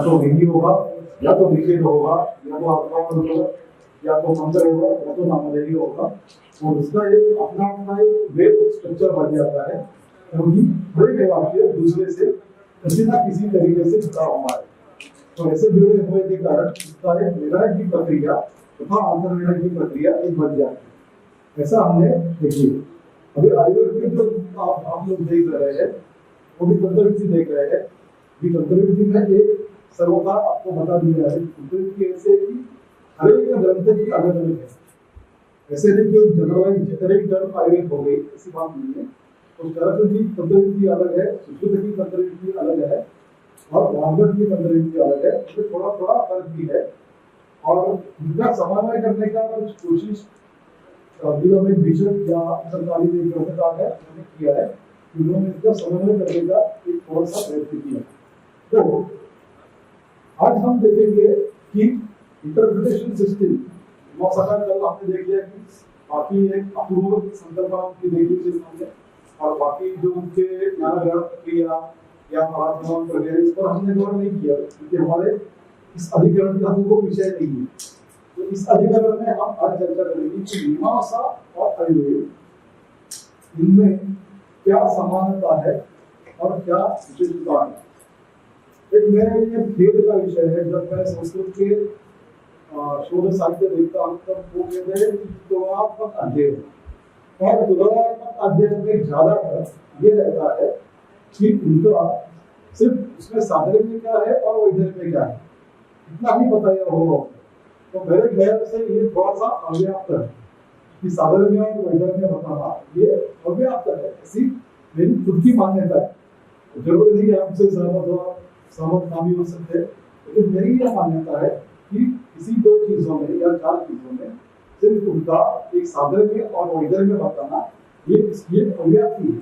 तो हिंदी होगा, या तो निषेध होगा, या तो आक्रमण होगा, या तो मंत्र होगा, या तो नामदेही होगा। और उसका एक अपना अपना एक वेब स्ट्रक्चर बन जाता है, क्योंकि हर एक वाक्य दूसरे से किसी ना किसी तरीके से जुड़ा हुआ है। तो ऐसे जुड़े हुए के कारण इसका एक निर्णय की प्रक्रिया तथा अंतर्निर्णय की प्रक्रिया एक बन जाती है। ऐसा हमने देखिए। अभी आयुर्वेद के जो आप लोग देख रहे हैं, वो भी तंत्रविधि देख रहे हैं। तंत्रविधि में एक सर्वथा आपको बता दिया है, तंत्रविधि ऐसे कि हर एक ग्रंथ की अलग अलग है। ऐसे नहीं कि जनरलाइज जेनेरिक टर्म आयुर्वेद हो गई, ऐसी बात नहीं है। तो चरक की तंत्रविधि अलग है, सुश्रुत की तंत्रविधि अलग है, और ब्राह्मण की तंत्रविधि अलग है। इसमें थोड़ा थोड़ा फर्क भी है, और इनका समन्वय करने का कुछ कोशिश में भीषण या सरकारी ग्रंथकार है उन्होंने किया है। उन्होंने इसका समन्वय करने का एक थोड़ा सा प्रयत्न किया। तो आज हम देखेंगे कि इंटरप्रिटेशन सिस्टम मौसका कल आपने देख लिया कि बाकी एक अपूर्व संकल्पना की देखी थी हमने, और बाकी जो उनके ज्ञान ग्रहण प्रक्रिया या पराक्रम प्रक्रिया इस पर हमने गौर नहीं किया, क्योंकि हमारे इस अधिकरण का हमको विषय नहीं है। तो इस अधिकरण में हम आज चर्चा करेंगे कि मीमांसा और आयुर्वेद इनमें क्या समानता है और क्या विशेषता है। एक मेरे लिए खेद का विषय है, जब मैं संस्कृत के शोध साहित्य देखता हूँ तब वो कहते हैं कि तुलनात्मक अध्ययन, और तुलनात्मक अध्ययन में ज्यादातर ये रहता है कि उनका सिर्फ उसमें साधन में क्या है और वैधर्य में क्या है इतना ही बताया होगा। तो मेरे ख्याल से ये थोड़ा सा अव्याप्त है कि साधन में और वैधर्य में बताना ये अव्याप्त है, ऐसी मेरी खुद की मान्यता है। जरूरी नहीं कि आपसे सहमत ना भी हो सकते, लेकिन मेरी यह मान्यता है कि किसी दो चीजों में या चार चीजों में सिर्फ उनका एक साधन में और वैधर्य में बताना ये अव्याप्ति है।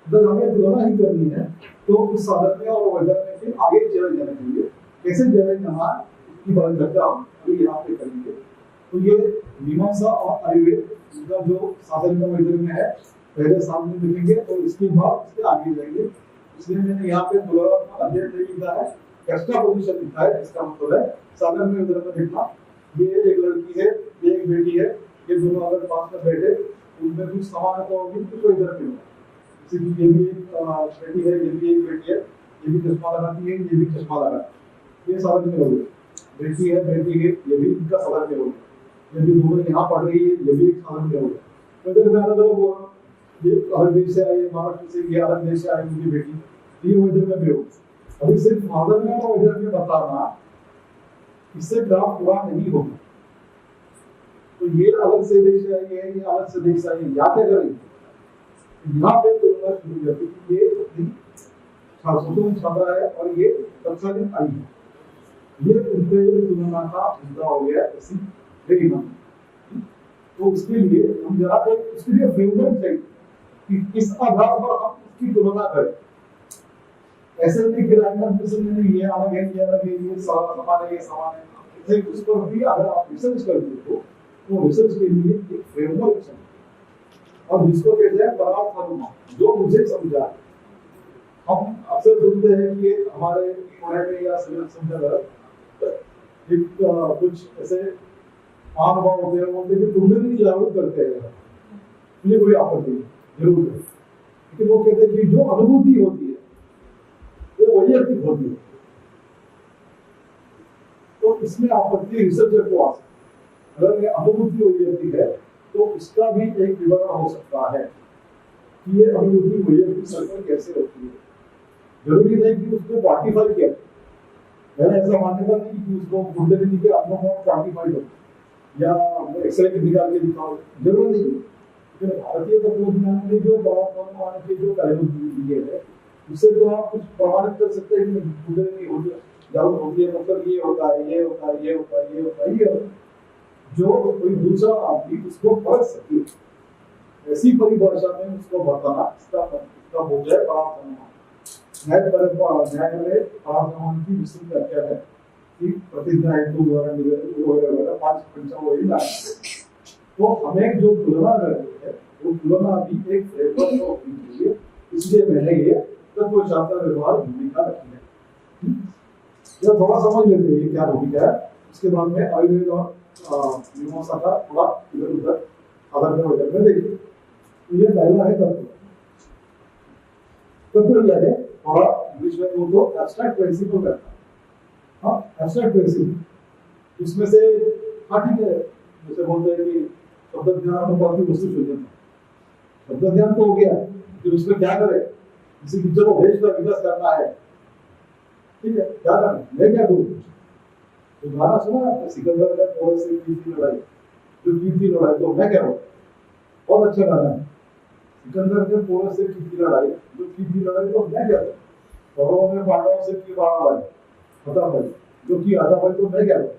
अगर हमें तुलना ही करनी है तो उस साधन में और वैधर्य में आगे चले जाना चाहिए। कैसे चले जाना इसकी बात चर्चा हम अभी यहाँ पे करेंगे। तो ये मीमांसा और आयुर्वेद इनका जो साधन में वैधर्य में है पहले सामने लिखेंगे और इसके बाद उसके आगे जाएंगे। इसलिए मैंने यहाँ पे तुलनात्मक अध्ययन नहीं लिखा है, एक्स्ट्रा पोजीशन लिखा है। इसका मतलब है साधन में वैधर्य में लिखना। ये एक लड़की है, ये एक बेटी है, ये दोनों अगर पास में बैठे उनमें कुछ समानता होगी, कुछ वैधर्य होगा। ये भी एक बेटी है, ये भी एक बेटी है, ये भी चश्मा लगाती है, ये भी चश्मा लगाती है, ये साधन में हो गया। बेटी है, ये भी इनका साधन में हो गया। ये भी दोनों यहाँ पढ़ रही है, ये भी एक साधन में हो गया। वैधर्य में अलग अलग होगा, ये अलग देश से आए, महाराष्ट्र से, ये अलग देश से आए उनकी बेटी, ये वैधर्य में हो। अभी सिर्फ साधन में और वैधर्य में बताना इससे काम पूरा नहीं होगा। तो ये अलग से देश से आई है, ये अलग से देश से आई है, या क्या करेंगे यहाँ पे तुलना शुरू करती है। ये छात्रा है और ये तत्कालीन आई है, ये उनके तुलना का मुद्दा हो गया इसी वेरी मंथ। तो उसके लिए हम जरा उसके लिए फ्रेमवर्क चाहिए कि किस आधार पर हम उसकी तुलना करें। ऐसे नहीं कि ये अलग है, ये अलग है, ये समान है, ये समान है। उस पर भी अगर आप रिसर्च करते हो तो रिसर्च के लिए एक फ्रेमवर्क चाहिए, और जिसको कहते हैं परामर्श, जो मुझे समझा। हम अक्सर सुनते हैं कि हमारे पुणे में या समझा एक कुछ ऐसे महानुभाव होते हैं, वो तुम्हें नहीं जागरूक करते हैं, मुझे कोई आपत्ति जरूर है, लेकिन वो कहते हैं कि जो अनुभूति होती है वो वही अधिक होती है। तो इसमें आपत्ति रिसर्चर को आ सकती है। अगर ये अनुभूति वही व्यक्ति है तो उसका भी एक विवरण हो सकता है कि ये अनुभूति वैयक्तिक स्तर पर कैसे होती है। जरूरी नहीं कि उसको क्वांटिफाई किया, मैंने ऐसा मान्यता नहीं कि उसको कुंडलिनी के अंगों को क्वांटिफाई करो या एक्सरे के निकाल के दिखाओ, जरूर नहीं है। लेकिन भारतीय तत्वज्ञान में जो परमाणु के जो पहलू दिए है उससे तो आप कुछ प्रमाणित कर सकते हैं कि कुंडलिनी होती है, मतलब ये होता है, ये होता है, ये होता है, ये होता है, ये होता है। जो कोई दूसरा आदमी उसको पढ़ सके ऐसी परिभाषा में उसको बताना, इसका हो जाए परामर्श। न्याय में परामर्श की विस्तृत व्याख्या है कि प्रतिज्ञा हेतु द्वारा वगैरह 5 पंचा वही लाए। तो हमें जो तुलना करनी है वो तुलना भी एक फ्रेमवर्क होनी चाहिए, इसलिए मैंने ये तत्वशास्त्र व्यवहार भूमिका रखी है। या थोड़ा समझ लेते हैं ये क्या भूमिका है, उसके बाद में आयुर्वेद और मीमांसा का थोड़ा इधर उधर आधार में देखिए। तो ये पहला है तत्व। तत्व क्या है, थोड़ा इंग्लिश में बोल दो एब्स्ट्रैक्ट प्रिंसिपल करता है। हाँ, एब्स्ट्रैक्ट प्रिंसिपल इसमें से, हाँ ठीक है, जैसे बोलते हैं कि शब्द ज्ञान में काफी वस्तु चल जाता है, शब्द ज्ञान तो हो गया, फिर उसमें क्या करें, किसी पिक्चर को भेज कर विकास करना है, ठीक है, क्या करना, मैं क्या करूँ। तो गाना सुना आपने सिकंदर ने पोरस से की थी लड़ाई, जो की थी लड़ाई, तो मैं क्या करूँ, बहुत अच्छा गाना है। सिकंदर ने पोरस से की थी लड़ाई, जो की थी लड़ाई, तो मैं क्या करूँ। कौरवों ने पांडवों से की लड़ाई, पता भाई, जो की आता भाई, तो मैं क्या करूँ।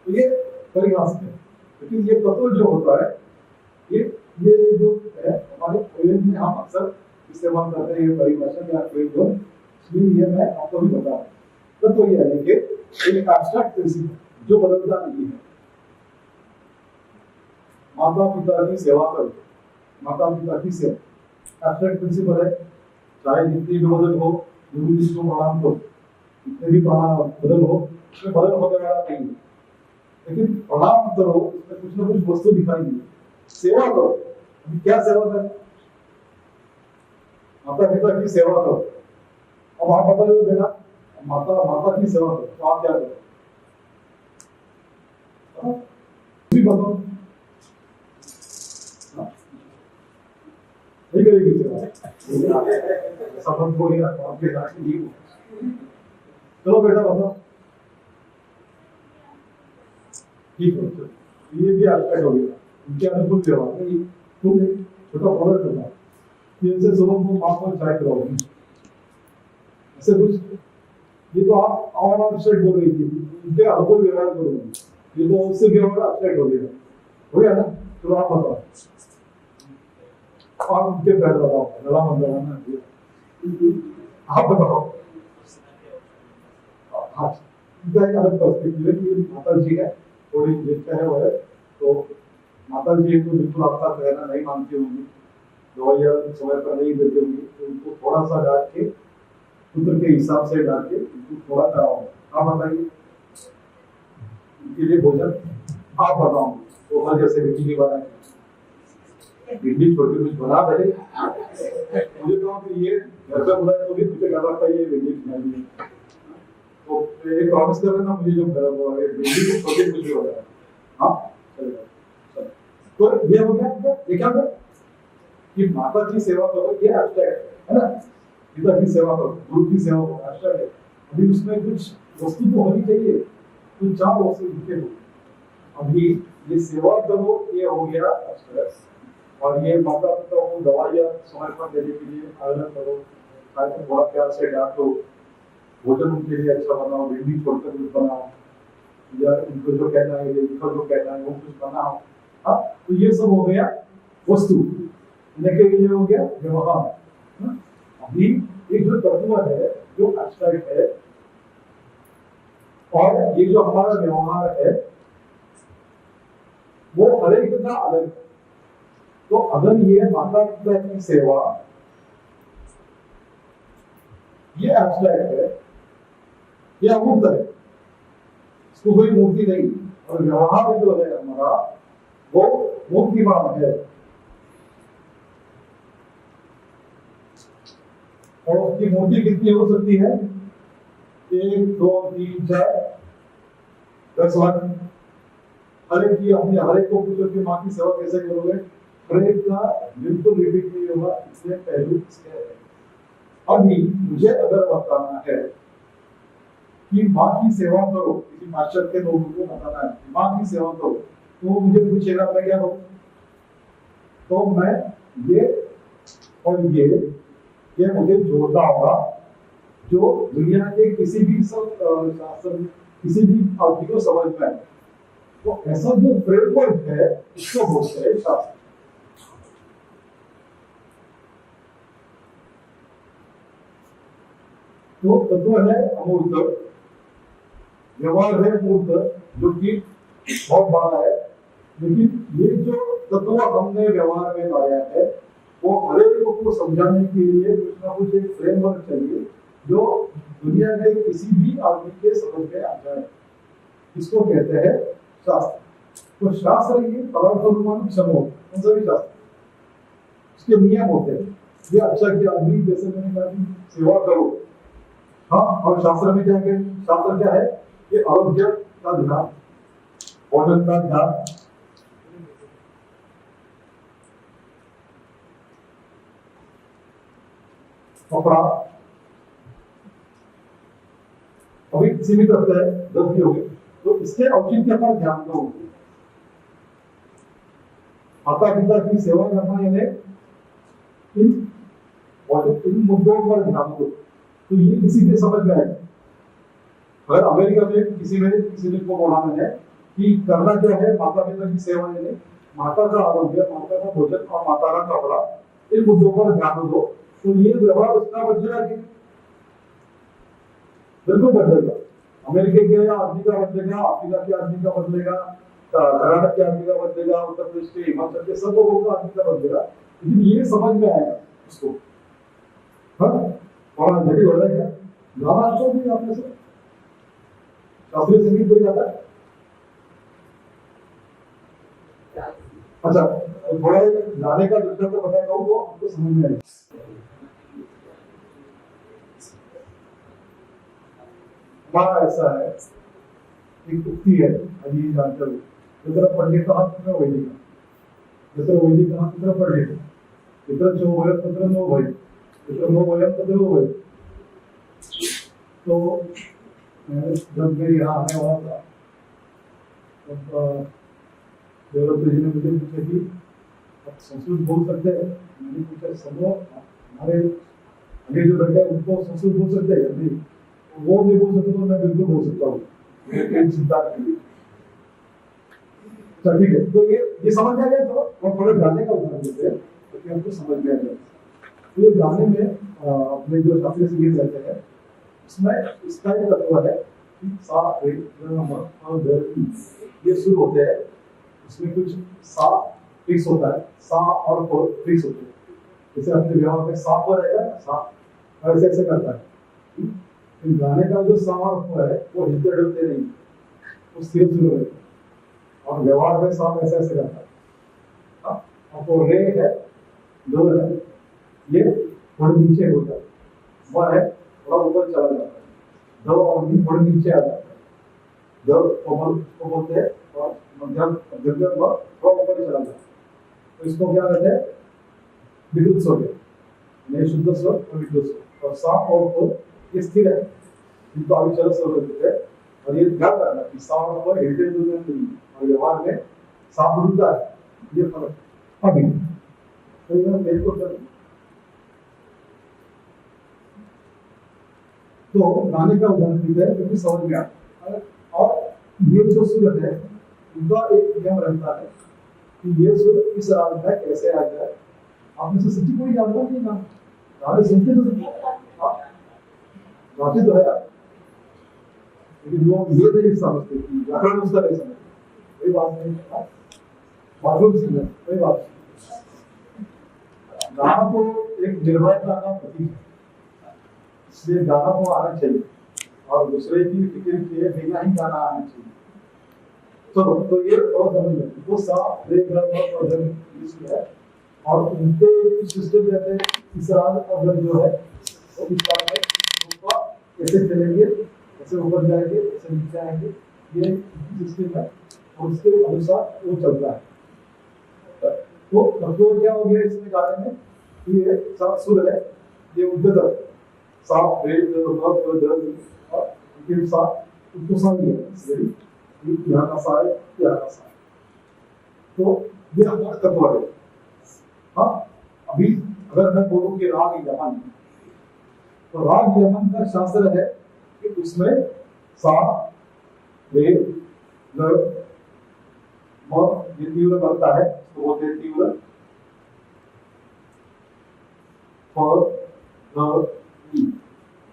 तो ये परिभाषित है, लेकिन ये तत्व जो होता है, ये जो है हमारे प्रयोग में हम अक्सर इस्तेमाल करते हैं ये परिभाषा या प्रयोग, इसलिए ये मैं आपको भी बता रहा हूँ। तत्व ये है कि एक एब्स्ट्रैक्ट प्रिंसिपल जो बदलता नहीं है। माता पिता की सेवा करो, माता पिता की सेवा एब्स्ट्रैक्ट प्रिंसिपल है, चाहे जितनी भी बदल हो, गुरु जी को प्रणाम करो, जितने भी बदल हो, उसमें बदल होने वाला नहीं है, लेकिन प्रणाम करो, उसमें कुछ ना कुछ वस्तु दिखाई दी, सेवा करो। अभी क्या सेवा करें, माता पिता की सेवा करो। अब आप बताइए बेटा, माता की सेवा करो, तो आप क्या करो, भी बताओ, नहीं करेगी सेवा, सफल हो गया आपके साथ ही। चलो बेटा बताओ, ठीक है, ये भी आपका हो गया, उनके अनुकूल व्यवहार नहीं, तुम एक छोटा फॉलो करना, जैसे सुबह को माँ को चाय कराओगी, ऐसे कुछ, ये तो आप और अपसेट बोल रही थी, उनके अनुकूल व्यवहार करोगे, ये तो उससे व्यवहार अपसेट हो गया ना। तो आप बताओ, आप उनके पैर बताओ, गला मत लगाना, आप बताओ। हाँ, इनका एक अलग पर्सपेक्टिव है कि माता जी है, थोड़ी जिसका है वो है, तो माता जी को बिल्कुल आपका कहना नहीं मानती होंगी, दवाइयाँ समय पर नहीं देती होंगी, तो उनको थोड़ा सा डांट के, पुत्र के हिसाब से डाल के उनको थोड़ा कराओ। आप बताइए, उनके लिए भोजन आप बताओ, तो हर जैसे भिंडी की बनाए, भिंडी छोड़ के कुछ बना दे, मुझे तो आप ये घर पे बुलाए तो भी मुझे घर रखा ये भिंडी खिलाई है, तो एक प्रॉमिस कर रहे ना मुझे, जो भिंडी को छोड़ के कुछ भी हो जाए। हाँ चलेगा, तो ये हो गया, ये क्या होगा कि माता की सेवा करो, ये एब्स्ट्रैक्ट है ना, पिता की सेवा करो, गुरु की सेवा करो, एब्स्ट्रैक्ट है। अभी उसमें कुछ वस्तु तो होनी चाहिए, कुछ चार वस्तु लिखे हो। अभी ये सेवा करो, ये हो गया एब्स्ट्रैक्ट, और ये माता पिता को दवाइयाँ समय पर देने के लिए आग्रह करो, ताकि थोड़ा प्यार से डांटो, भोजन उनके लिए अच्छा बनाओ, भिंडी छोड़कर कुछ बनाओ, या उनको जो कहना है, जो कहना है वो कुछ बनाओ। हाँ, तो ये सब हो गया वस्तु, लेकिन ये हो गया व्यवहार। अभी एक जो तत्व है जो एब्स्ट्रैक्ट है, और ये जो हमारा व्यवहार है वो हर एक का अलग। तो अगर ये माता पिता की सेवा ये एब्स्ट्रैक्ट है, ये अमूर्त है, इसको कोई मूर्ति नहीं, और व्यवहार जो है हमारा वो मूर्तिमान है, और उसकी मूर्ति कितनी हो सकती है, 1 2 3 4 10 लाख। हर एक की अपनी, हर एक को पूछो कि माँ की सेवा कैसे करोगे, हर एक का बिल्कुल रिपीट नहीं होगा, इसलिए पहलू इसके है। अभी मुझे अगर बताना है कि माँ की सेवा करो, किसी पाश्चात्य लोगों को बताना है माँ की सेवा करो, तो मुझे पूछेगा मैं क्या करूं, तो मैं ये और ये मुझे जोड़ना होगा, जो दुनिया के किसी भी शासन, किसी भी अवधि को समझ में आए। तो ऐसा जो फ्रेमवर्क है इसको बोलते हैं शास्त्र। तो तत्व है अमूर्त, व्यवहार है मूर्त, जो कि बहुत बड़ा है, लेकिन ये जो तत्व हमने व्यवहार में लाया है वो हर एक को समझाने के लिए कुछ ना कुछ एक फ्रेमवर्क चाहिए, जो दुनिया के किसी भी आदमी के समझ में आ जाए, इसको कहते हैं शास्त्र। तो शास्त्र ये पदार्थानुमान क्षम होता है, कौन सा भी शास्त्र, उसके नियम होते हैं। ये अच्छा किया आदमी, जैसे मैंने कहा कि सेवा करो, हाँ। और शास्त्र में क्या है, शास्त्र क्या है, ये आरोग्य का ध्यान, भोजन का ध्यान, कपड़ा, अभी सीमित रखता है 10 भी हो गए, तो इसके औचित्य पर ध्यान दो। माता पिता की सेवा करना यानी इन मुद्दों पर ध्यान दो, तो ये किसी के समझ में आएगा। अगर अमेरिका में किसी ने को बोला मैंने कि करना क्या है, माता पिता की सेवा यानी माता का आरोग्य, माता का भोजन और माता का कपड़ा, इन मुद्दों पर ध्यान दो, तो ये व्यवहार उसका बदलेगा कि बिल्कुल बदलेगा। अमेरिका के आदमी का बदलेगा, अफ्रीका के आदमी का बदलेगा, कर्नाटक के आदमी का बदलेगा, उत्तर प्रदेश के, हिमाचल के, सब लोगों का आदमी का बदलेगा, लेकिन ये समझ में आएगा उसको। हाँ, बड़ा जटिल हो रहा है। गाना तो भी आपने से शास्त्रीय संगीत कोई गाता है? अच्छा, तो थोड़ा गाने का दृष्टांत बताता हूँ तो आपको समझ में आएगा। हमारा ऐसा है, एक उक्ति है, अजी जानते हो, जितना पंडित कहा तितना वैदिक, जितना वैदिक कहा तितना पंडित, जितना जो भय तत्र नो भय, जितना नो भय तत्र नो भय। तो जब मेरे यहाँ आने वाला था, तब देवदत्त जी ने मुझे पूछा कि आप संस्कृत बोल सकते हैं? मैंने पूछा, समझो हमारे आगे जो बैठे हैं उनको संस्कृत बोल सकते हैं? नहीं, वो नहीं बोल सकते तो मैं बिल्कुल बोल सकता हूँ, चिंता नहीं। तो ठीक है, तो ये समझ में आ गया। और थोड़े गाने का उदाहरण देते हैं ताकि आपको समझ में आ जाए। तो ये गाने में अपने जो शास्त्रीय संगीत रहते हैं उसमें इसका एक तत्व है कि सा रे ग म प ध नी, ये सुर होते हैं, उसमें कुछ सा फिक्स होता है, सा और प फिक्स होते हैं। जैसे अपने व्यवहार में सा पर रहेगा, सा ऐसे ऐसे करता है। गाने का जो सा और प है वो हिलते डुलते नहीं, वो स्थिर सुर रहता है, और व्यवहार में सा ऐसे ऐसे करता है। और वो रे है, दो है, ये थोड़े नीचे होता है, वह है थोड़ा ऊपर चला जाता है, दो और भी थोड़े नीचे आ जाता है, दो कोमल को बोलते हैं, और मध्यम थोड़ा ऊपर चला जाता है। तो इसको क्या कहते हैं, विद्युत स्वर, नहीं शुद्ध स्वर और विद्युत स्वर। और सा और को ये स्थिर है, इनको अभी चल स्वर देते हैं। और ये ध्यान रखना कि सा और को हिलते डुलते नहीं, और व्यवहार में सा डुलता है, ये फर्क। अभी तो ये मेरे को तो गाने का उदाहरण देते हैं क्योंकि समझ में आता है। और ये जो सुर है उनका एक नियम रहता है कि ये सुर इस राग में कैसे आ जाए। आप में से सच्ची कोई जानता नहीं ना, गाने सुनते तो गाते तो है आप, लेकिन लोग ये नहीं समझते कि व्याकरण उसका नहीं समझते, कोई बात नहीं, बाथरूम सिंगर कोई बात नहीं। गाना तो एक निर्भरता का प्रतीक है, इसलिए गाना को आना चाहिए, और दूसरे की फिक्र किए बिना ही गाना आना चाहिए। तो ये थोड़ा समझ लेते, वो सा रे ग म प ध नि है, और उनके सिस्टम रहते हैं इस राग अगर जो है वो इस राग में उनका कैसे चलेंगे, कैसे ऊपर जाएंगे, कैसे नीचे आएंगे, ये सिस्टम है, और उसके अनुसार वो चलता है। तो तत्व क्या हो गया इसमें गाने में, ये सात सुर है, ये उद्धत सा रे ग म प ध नि, और इनके साथ उनको सा है, यहाँ का सा है, यहाँ का सा है। तो ये हमारा तत्व है। हाँ, अभी अगर मैं बोलूं कि राग यमन, तो राग यमन का शास्त्र है कि उसमें सा रे ग म ये तीव्र बनता है, तो बोलते हैं तीव्र, प ध नि,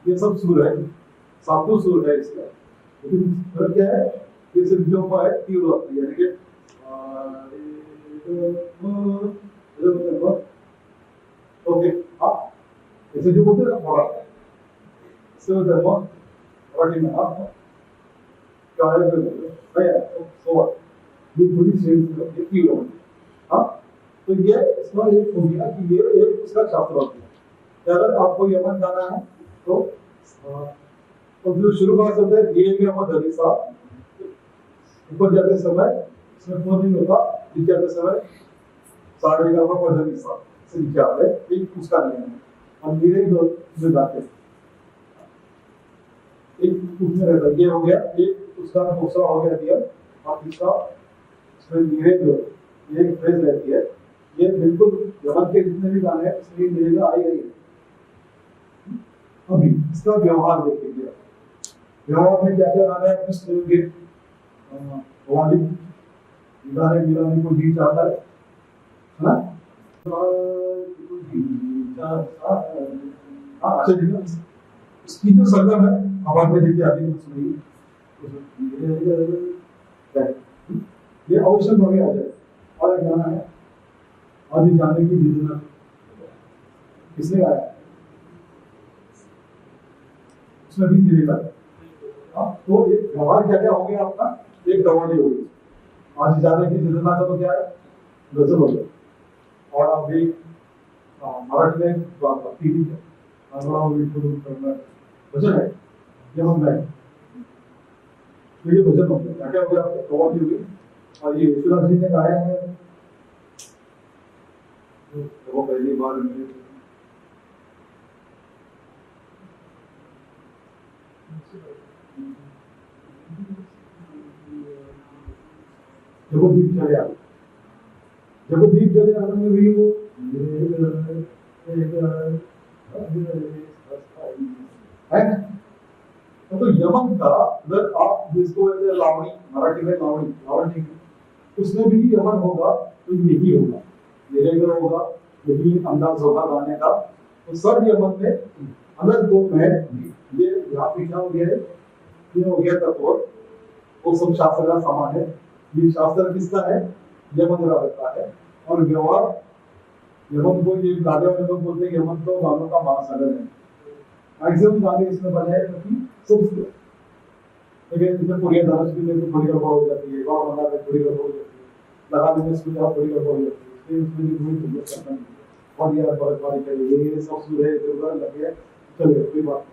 ये सब सुर है, सातों सुर है इसका। लेकिन फर्क क्या है, ये सिर्फ जो है तीव्र होती है, यानी कि ओके, हाँ, ऐसे जो बोलते हैं ना थोड़ा So therefore, what in half? So what? ये थोड़ी सेल्स एक ही लोग हाँ तो ये इसका एक हो गया कि ये एक उसका शास्त्र होता है अगर आपको यमन जाना है तो जो शुरुआत होता है ये भी हम दरी साहब ऊपर जाते समय इसमें फोन नहीं होता नीचे जाते समय साढ़े का पर दरी साहब से नीचे आते हैं एक उसका नियम है हम धीरे धीरे जाते हैं एक उसमें रहता है ये हो गया एक उसका दूसरा हो गया नियम और तीसरा इसमें धीरे धीरे एक फ्रेज रहती है ये बिल्कुल यमन के जितने भी गाने हैं इसमें धीरे आई गई है अभी इसका व्यवहार देखेंगे व्यवहार में क्या क्या गाने हैं अपने सुनेंगे वाली गाने मिलाने को जी चाहता है ना अच्छा जी इसकी जो सरगम है आवाज में देखिए आगे सुनिए ये अवश्य भावी आ जाए और एक गाना है आज जाने की जितना किसने गाया उसमें भी मिलेगा तो एक व्यवहार क्या क्या हो गया आपका एक कवाली हो गई आज जाने की जितना का तो क्या है गजल हो गया और आप भी मराठी में भक्ति भी है भजन है ये हम गाए तो ये भजन हो गया क्या क्या हो गया आपको कवाली हो गई और ये यशुदास जी ने गाया है वो पहली बार जब वो दीप चले आ जब वो दीप चले आने में भी वो है तो यमन का अगर आप जिसको लावणी मराठी में लावणी उसमें भी यमन होगा तो यही होगा निरेगर होगा यही अंदाज होगा गाने का तो सब यमन में अगर दो ये यहाँ पे क्या हो गया है ये हो गया तत्व वो सब शास्त्र का सामान है ये शास्त्र किसका है यमन का है और व्यवहार यमन को ये गाने वाले लोग बोलते हैं यमन तो गानों का महासागर है मैक्सिमम गाने इसमें बने हैं क्योंकि सब लेकिन पुरिया धनुष भी में थोड़ी गड़बड़ हो जाती है गाँव बंदा में थोड़ी गड़बड़ हो जाती है लगाने में इसमें थोड़ी गड़बड़ हो जाती है इसमें भी थोड़ी करना नहीं और यार बर्फबारी चाहिए ये सब सुबह जो लगे चले कोई बात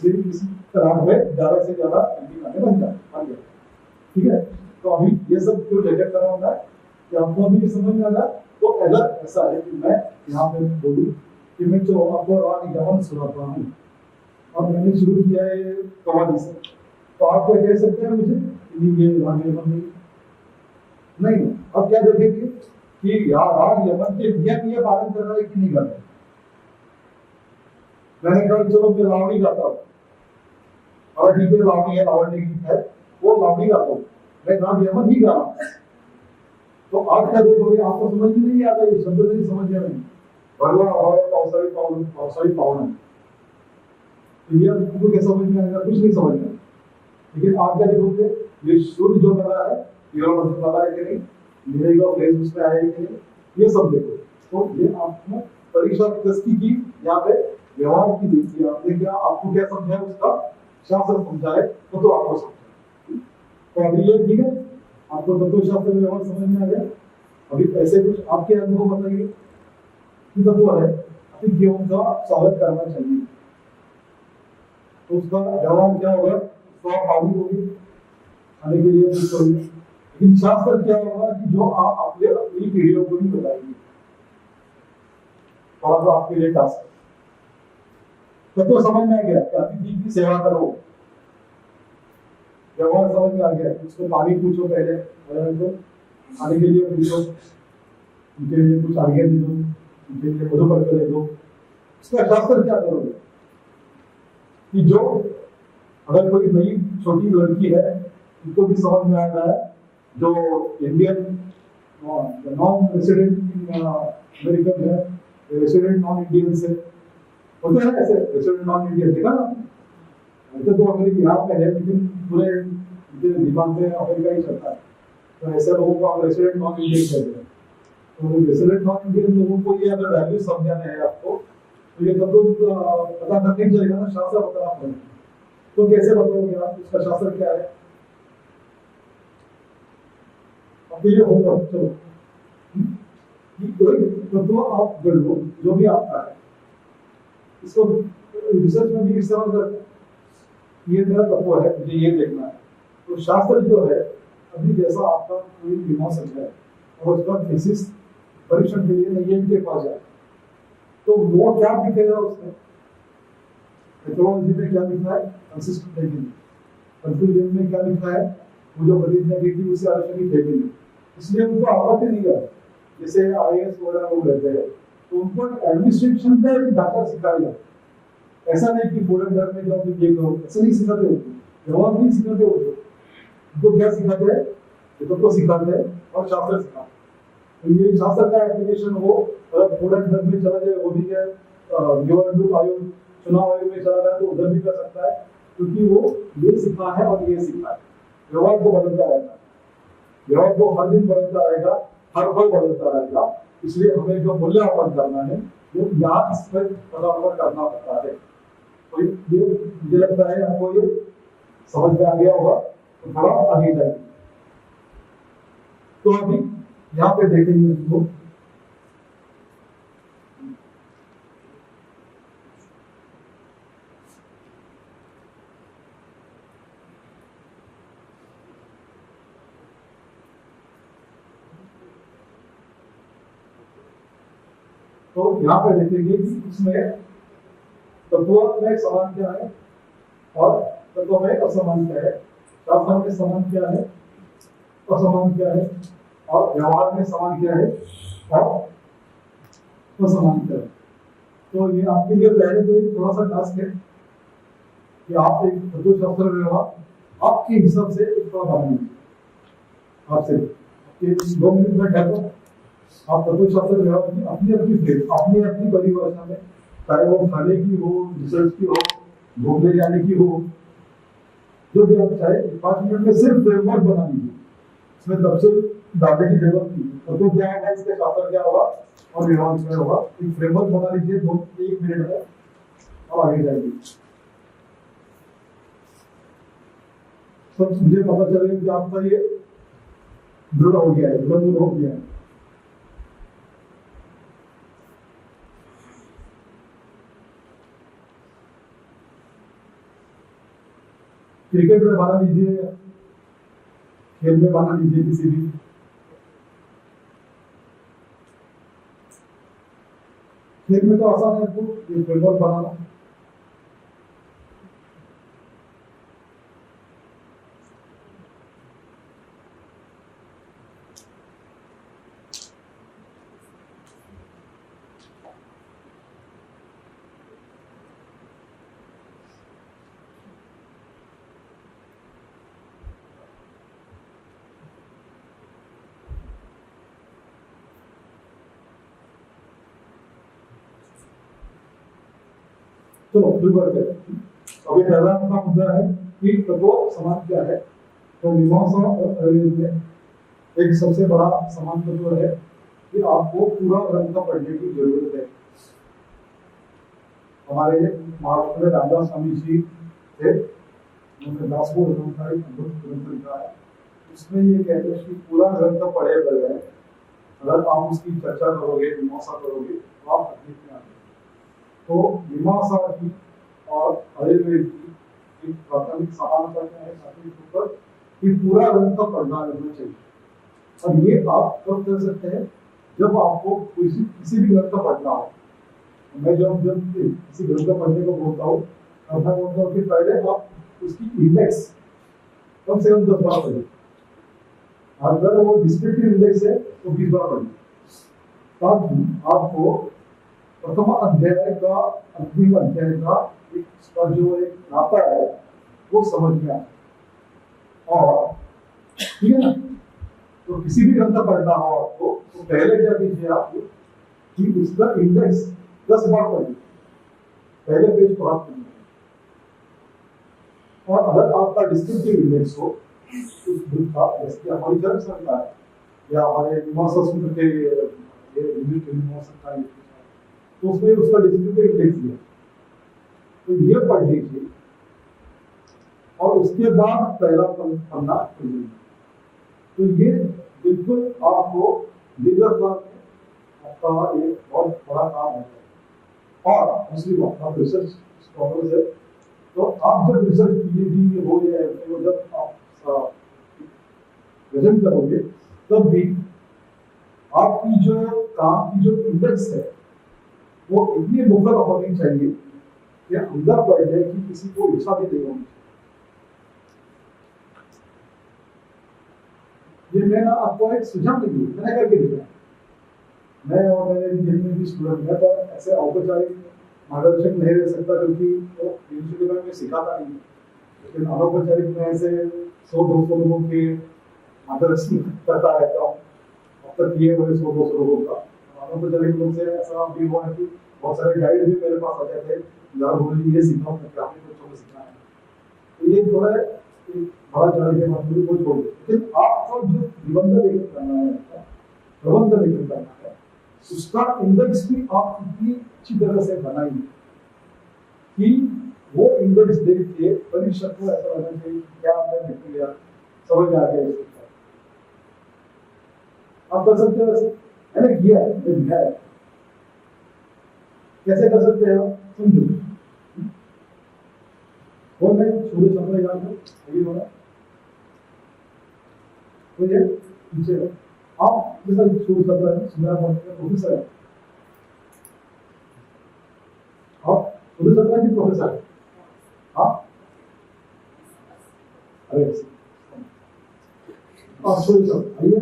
नहीं इस तरह में ज्यादा से ज्यादा गाने बन जाए ठीक है तो अभी ये सब जो लेकर कर रहा है कि आपको अभी समझ में आ रहा तो अगर ऐसा है कि मैं यहाँ पे बोलूँ कि मैं जो आपको राग यमन सुनाता हूँ और मैंने शुरू किया है कवाली से तो आप क्या कह सकते हैं मुझे ये राग यमन नहीं अब क्या देखेंगे कि यार राग यमन के नियम ये पालन कर रहा है कि नहीं कर रहा है मैंने कहा चलो मैं लावणी गाता हूँ और ठीक है लावणी है लावणी गीत है वो लावणी गाता हूँ मैं राग यमन ही गा रहा हूँ तो आप क्या देखोगे आपको समझ में नहीं आता ये शब्द नहीं समझ में नहीं भरला पावसाळी पावन तो ये आपको कैसा समझ में आएगा कुछ नहीं समझ में लेकिन आप क्या देखोगे ये शुद्ध जो लगा है ये लगा है कि नहीं मेरे का फ्रेज उसमें आया है कि नहीं ये सब देखो तो ये आपने परीक्षा दृष्टि की यहाँ पे व्यवहार की देखिए आपने क्या आपको क्या समझा उसका शास्त्र समझाए तो आपको समझाए तो अभी ये ठीक है आपको तत्व शास्त्र में व्यवहार समझ में आ गया अभी ऐसे कुछ आपके अनुभव बताइए कि तत्व है अपनी जीवन का स्वागत करना चाहिए तो उसका व्यवहार क्या होगा स्वास्थ्य होगी खाने के लिए कुछ होगी लेकिन शास्त्र क्या होगा कि जो आप अपनी पीढ़ियों को भी बताएंगे थोड़ा सा आपके लिए टास्क तत्व समझ में आ गया कि अतिथि की सेवा करो व्यवहार समझ में आ गया उसको पानी पूछो पहले तो खाने के लिए पूछो उनके लिए कुछ आगे दे दो उनके लिए मधु करके दे दो उसका शास्त्र क्या करोगे कि जो अगर कोई नई छोटी लड़की है उनको भी समझ में आ रहा है जो इंडियन नॉन रेसिडेंट अमेरिकन है रेसिडेंट नॉन इंडियन से होते हैं ऐसे रेसिडेंट नॉन इंडियन देखा ना ऐसे तो अमेरिका यहाँ पे है लेकिन पूरे दिमाग में अमेरिका ही चलता है तो ऐसे लोगों को आप रेसिडेंट नॉन इंडियन कहते हैं तो रेसिडेंट नॉन इंडियन लोगों को ये अगर वैल्यू समझाना है आपको तो ये तब तो पता करना ही चलेगा ना, शास्त्र बताना पड़ेगा। तो कैसे बताओगे आप, उसका शास्त्र क्या है? अब ये होगा, चलो कोई तत्व आप गढ़ लो जो भी आपका है, इसको रिसर्च में भी इस्तेमाल करते हैं। ये मेरा तत्व है, मुझे ये देखना है। तो शास्त्र जो है, अभी जैसा आपका कोई विमोचन है और उसका थीसिस परीक्षण के लिए नैय्यिक के पास जाए, तो वो क्या दिखेगा उसमें? मेथोडोलॉजी में क्या लिखा है? कंसिस्टेंट देखेंगे। कंक्लूजन में क्या लिखा है? वो जो प्रतिज्ञा की थी उसे आलोचना देखेंगे। इसलिए उनको आपत्ति नहीं है। जैसे आईएएस वगैरह लोग रहते हैं, तो उनको एडमिनिस्ट्रेशन का एक ढांचा सिखाया जाता है। ऐसा नहीं कि फॉरेन ड्रग में जाओ तो ये करो, ऐसा नहीं सिखाते होते, जवाब नहीं सिखाते होते। उनको क्या सिखाते हैं? ये तो सिखाते हैं और शास्त्र सिखाते हैं। तो ये शास्त्र का एप्लीकेशन हो, अगर फॉरेन ड्रग में चला जाए, वो भी क्या आयोग, चुनाव आयोग में चला जाए तो उधर भी कर सकता है, क्योंकि वो ये सीखा है और ये सीखा है। व्यवहार तो बदलता रहता है, व्यवहार तो हर दिन बदलता रहेगा, हर पल बदलता रहेगा। इसलिए हमें जो मूल्यांकन करना है वो यहाँ इस पर पदार्पण करना पड़ता है। तो ये मुझे लगता है आपको ये समझ में आ गया होगा, तो थोड़ा आगे जाएंगे। तो अभी यहाँ पे देखेंगे इसको, तो यहाँ पे देखेंगे कि इसमें तत्व में समान क्या है और तत्व में असमान क्या है, शास्त्र में समान क्या है, असमान क्या है, और व्यवहार में समान क्या है और असमान क्या है। तो ये आपके लिए पहले तो एक थोड़ा सा टास्क है कि आप एक तत्वशास्त्र व्यवहार आपके हिसाब से एक थोड़ा बनाएंगे। आपसे 2 मिनट में कहता हूँ, आप तत्वशास्त्र व्यवहार की अपनी अपनी परिभाषा में, चाहे वो खाने की हो, रिसर्च की हो, घूमने जाने की हो, जो भी आप चाहे 5 मिनट में सिर्फ फ्रेमवर्क बना लीजिए। इसमें तफसील डालने की जरूरत नहीं है। तो क्या होगा, इसके शास्त्र क्या होगा और व्यवहार क्या होगा, एक फ्रेमवर्क बना लीजिए 1 मिनट में, अब आगे जाएंगे। सब मुझे पता चलेगा कि आपका ये दृढ़ हो गया है, दृढ़ हो गया है। क्रिकेट में बना लीजिए, खेल में बना लीजिए, किसी भी खेल में तो आसान है ये फ्रेमवर्क बनाना। चलो शुरू करते हैं। अभी पहला अपना मुद्दा है कि तत्व समान क्या है। तो मीमांसा और आयुर्वेद में एक सबसे बड़ा समान तत्व है कि आपको पूरा ग्रंथ पढ़ने की जरूरत है। हमारे महाराष्ट्र में रामदास स्वामी जी थे, उन्होंने दासबोध ग्रंथ का एक अद्भुत ग्रंथ लिखा है। उसमें ये कहते हैं कि पूरा ग्रंथ पढ़े बगैर अगर आप उसकी चर्चा करोगे, मीमांसा करोगे, तो आप तकलीफ में आते। तो मीमांसा की और आयुर्वेद की एक प्राथमिक समानता क्या है, प्राथमिक ऊपर कि पूरा ग्रंथ पढ़ना रहना चाहिए। और ये आप कब कर सकते हैं, जब आपको किसी भी ग्रंथ पढ़ना हो। मैं जब किसी ग्रंथ पढ़ने को बोलता हूँ, मैं बोलता हूँ कि पहले आप उसकी इंडेक्स कम से कम 10 बार पढ़िए। अगर वो डिस्क्रिप्टिव इंडेक्स है तो 20 बार पढ़िए, ताकि आपको प्रथम अध्याय का अंतिम अध्याय का जो एक नाता है वो समझ में आए। और ठीक है ना, तो किसी भी ग्रंथ पढ़ना हो आपको, तो पहले क्या कीजिए आप कि उसका इंडेक्स 10 बार पढ़िए, पहले पेज को हाथ पढ़िए। और अगर आपका डिस्क्रिप्टिव इंडेक्स हो उस बुक का, जैसे हमारी चर्च करता है या हमारे मीमांसा सूत्र के मीमांसा का तो उसमें उसका डिस्ट्रीब्यूटिव इंडेक्स दिया, तो ये पढ़ लीजिए और उसके बाद पहला पन्ना पढ़ लीजिए। तो ये बिल्कुल आपको लीगल आपका एक बहुत बड़ा काम है। और दूसरी बात, आप रिसर्च स्कॉलर्स है, तो आप जब रिसर्च पीएचडी हो या तो जब आप प्रेजेंट करोगे तब भी आपकी जो काम की जो इंडेक्स है वो इतनी मुखर होनी चाहिए कि अंदर पड़ जाए कि किसी को इच्छा भी नहीं होनी। ये मैंने आपको एक सुझाव नहीं दिया, मैंने करके दिखाया। मैं और मेरे जितने भी स्टूडेंट हैं तो ऐसे औपचारिक मार्गदर्शक नहीं रह सकता क्योंकि वो यूनिवर्सिटी में सिखाता नहीं, लेकिन अनौपचारिक में ऐसे 100-200 लोगों के मार्गदर्शन करता रहता हूँ। अब तक किए हुए 100-200 लोगों का अनौपचारिक लोग से ऐसा भी हुआ है कि बहुत सारे गाइड भी मेरे पास आ जाते हैं, बोले ये सीखा हूँ क्या आपने बच्चों को सीखना है। तो ये थोड़ा बड़ा चैलेंज है, मतलब वो छोड़ दो। लेकिन आपको जो निबंध लेखन करना है, प्रबंध लेखन करना है, उसका इंडेक्स भी आप इतनी अच्छी तरह से बनाएंगे कि वो इंडेक्स देख के परीक्षक को ऐसा लगना चाहिए क्या आपने लिख लिया, समझ आ गया। आप कर सकते हो ऐसे, मैंने किया है, मैंने लिखा है। कैसे कर सकते हैं आप समझो। वो मैं सूर्य चंद्र याद हूँ अभी हो रहा तो ये पीछे आप जैसा सूर्य चंद्र है सुंदर प्रोफेसर है, आप सूर्य चंद्र की प्रोफेसर है। हाँ अरे सूर्य चंद्र आइए।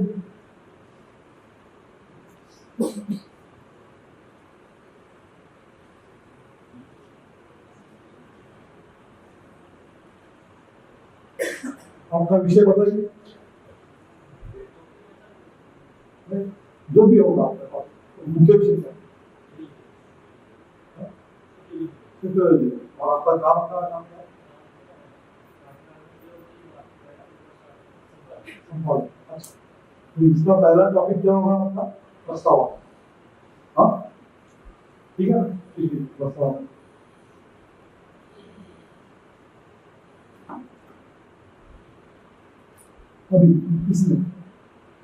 आपका विषय बताइए, जो भी होगा आपके पास मुख्य विषय है और आपका काम का नाम क्या है? अच्छा, तो इसका पहला टॉपिक क्या होगा आपका? प्रस्ताव। हाँ ठीक है, ठीक है प्रस्ताव। अभी इसमें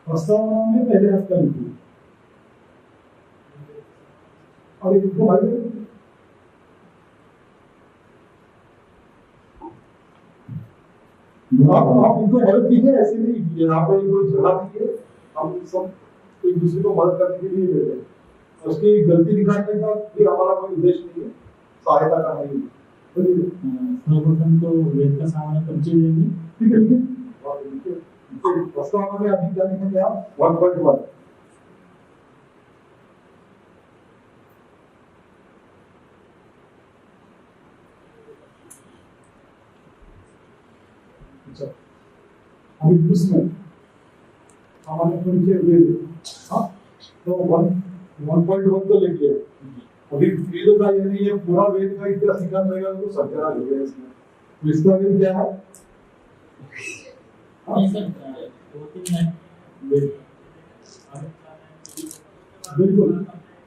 प्रस्तावना में पहले हफ्ता लिखिए और एक को भाई आप इनको मदद कीजिए, ऐसे नहीं कीजिए। यहाँ पे कोई झगड़ा दीजिए, हम सब एक दूसरे को मदद करने के लिए बैठे हैं। उसकी गलती दिखाने का भी हमारा कोई उद्देश्य नहीं है, सहायता करना ही है। सर्वप्रथम तो वेद का सामान्य परिचय देंगे। ठीक है, ठीक है। प्रस्तावना में अभी क्या लिखेंगे आप? 1.1 अभी उसमें सामान्य परिचय वेद। हाँ तो 1.1 तो लिख लिया। अभी वेद का ये नहीं है पूरा वेद का इतिहास सीखना पड़ेगा तो सत्यारा हो गया इसमें। तो इसका वेद क्या है? बिल्कुल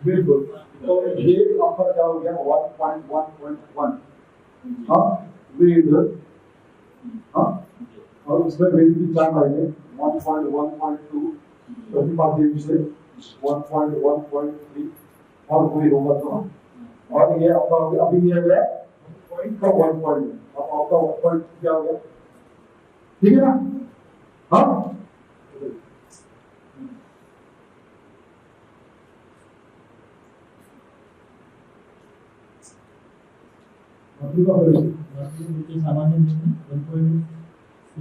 बिल्कुल। तो ये आपका क्या हो गया 1.1.1। हाँ वेद। हाँ और उसमें वेद की 4 लाइनें 1.1.2 प्रतिपाद्य विषय 1.1.3 और कोई होगा तो। और ये आपका अभी ये गया पॉइंट का 1.1। अब आपका 1.2 क्या हो गया? ठीक है ना? हाँ सामान्य 1.2.1 ये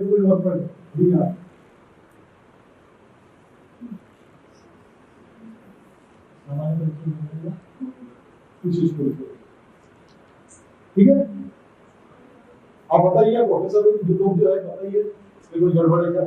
कोई 1.3 है। ठीक है, आप बताइए प्रोफेसर जो लोग जो है बताइए इसमें कुछ गड़बड़ है क्या?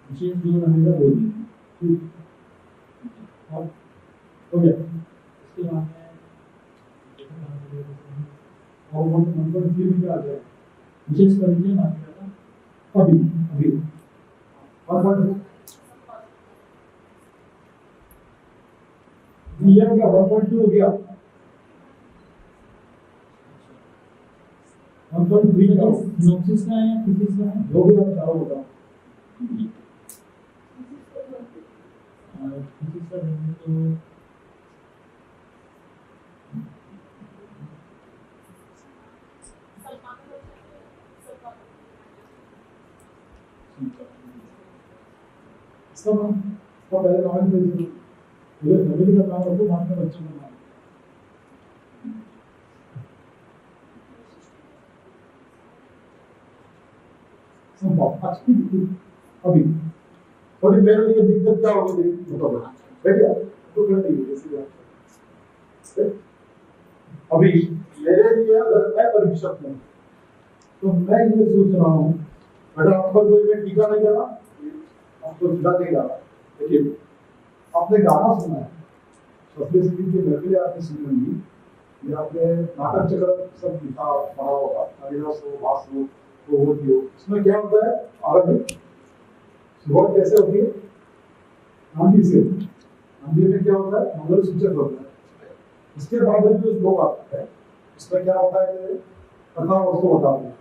विशेष जो रहेगा वो देंगे। ठीक हाँ हो गया उसके बाद में और नंबर 3 में क्या आ गया विशेष परिचय मान्यता का अभी अभी और पढ़ दिया क्या 1.2 हो गया 1.3 का सिनॉप्सिस का है या थीसिस का है? जो भी आप चाहो बताओ थीसिस का देंगे तो इसका नाम इसका पहले नाम ही दे दो ये फैमिली का नाम रखो बाद में बच्चों का नाम संभव अच्छी अभी थोड़ी मेरे लिए दिक्कत क्या होगी बताओ बैठिए तो कर दी जैसे आप अभी मेरे लिए अगर मैं परीक्षक हूँ तो मैं ये सोच रहा हूँ बेटा आपका कोई मैं टीका नहीं कर रहा आपको टीका नहीं रहा देखिए आपने गाना सुना है शास्त्रीय संगीत के महफिल आपने सुनी होंगी या आपने नाटक चक्र सब लिखा पढ़ा होगा कालिदास हो भास हो भगवती हो इसमें क्या होता है आरंभ शुरुआत कैसे होती है आंधी से आंधी में क्या होता है मंगल सूचक होता है इसके बाद जो श्लोक आता है इसमें क्या होता है कथा वस्तु होता है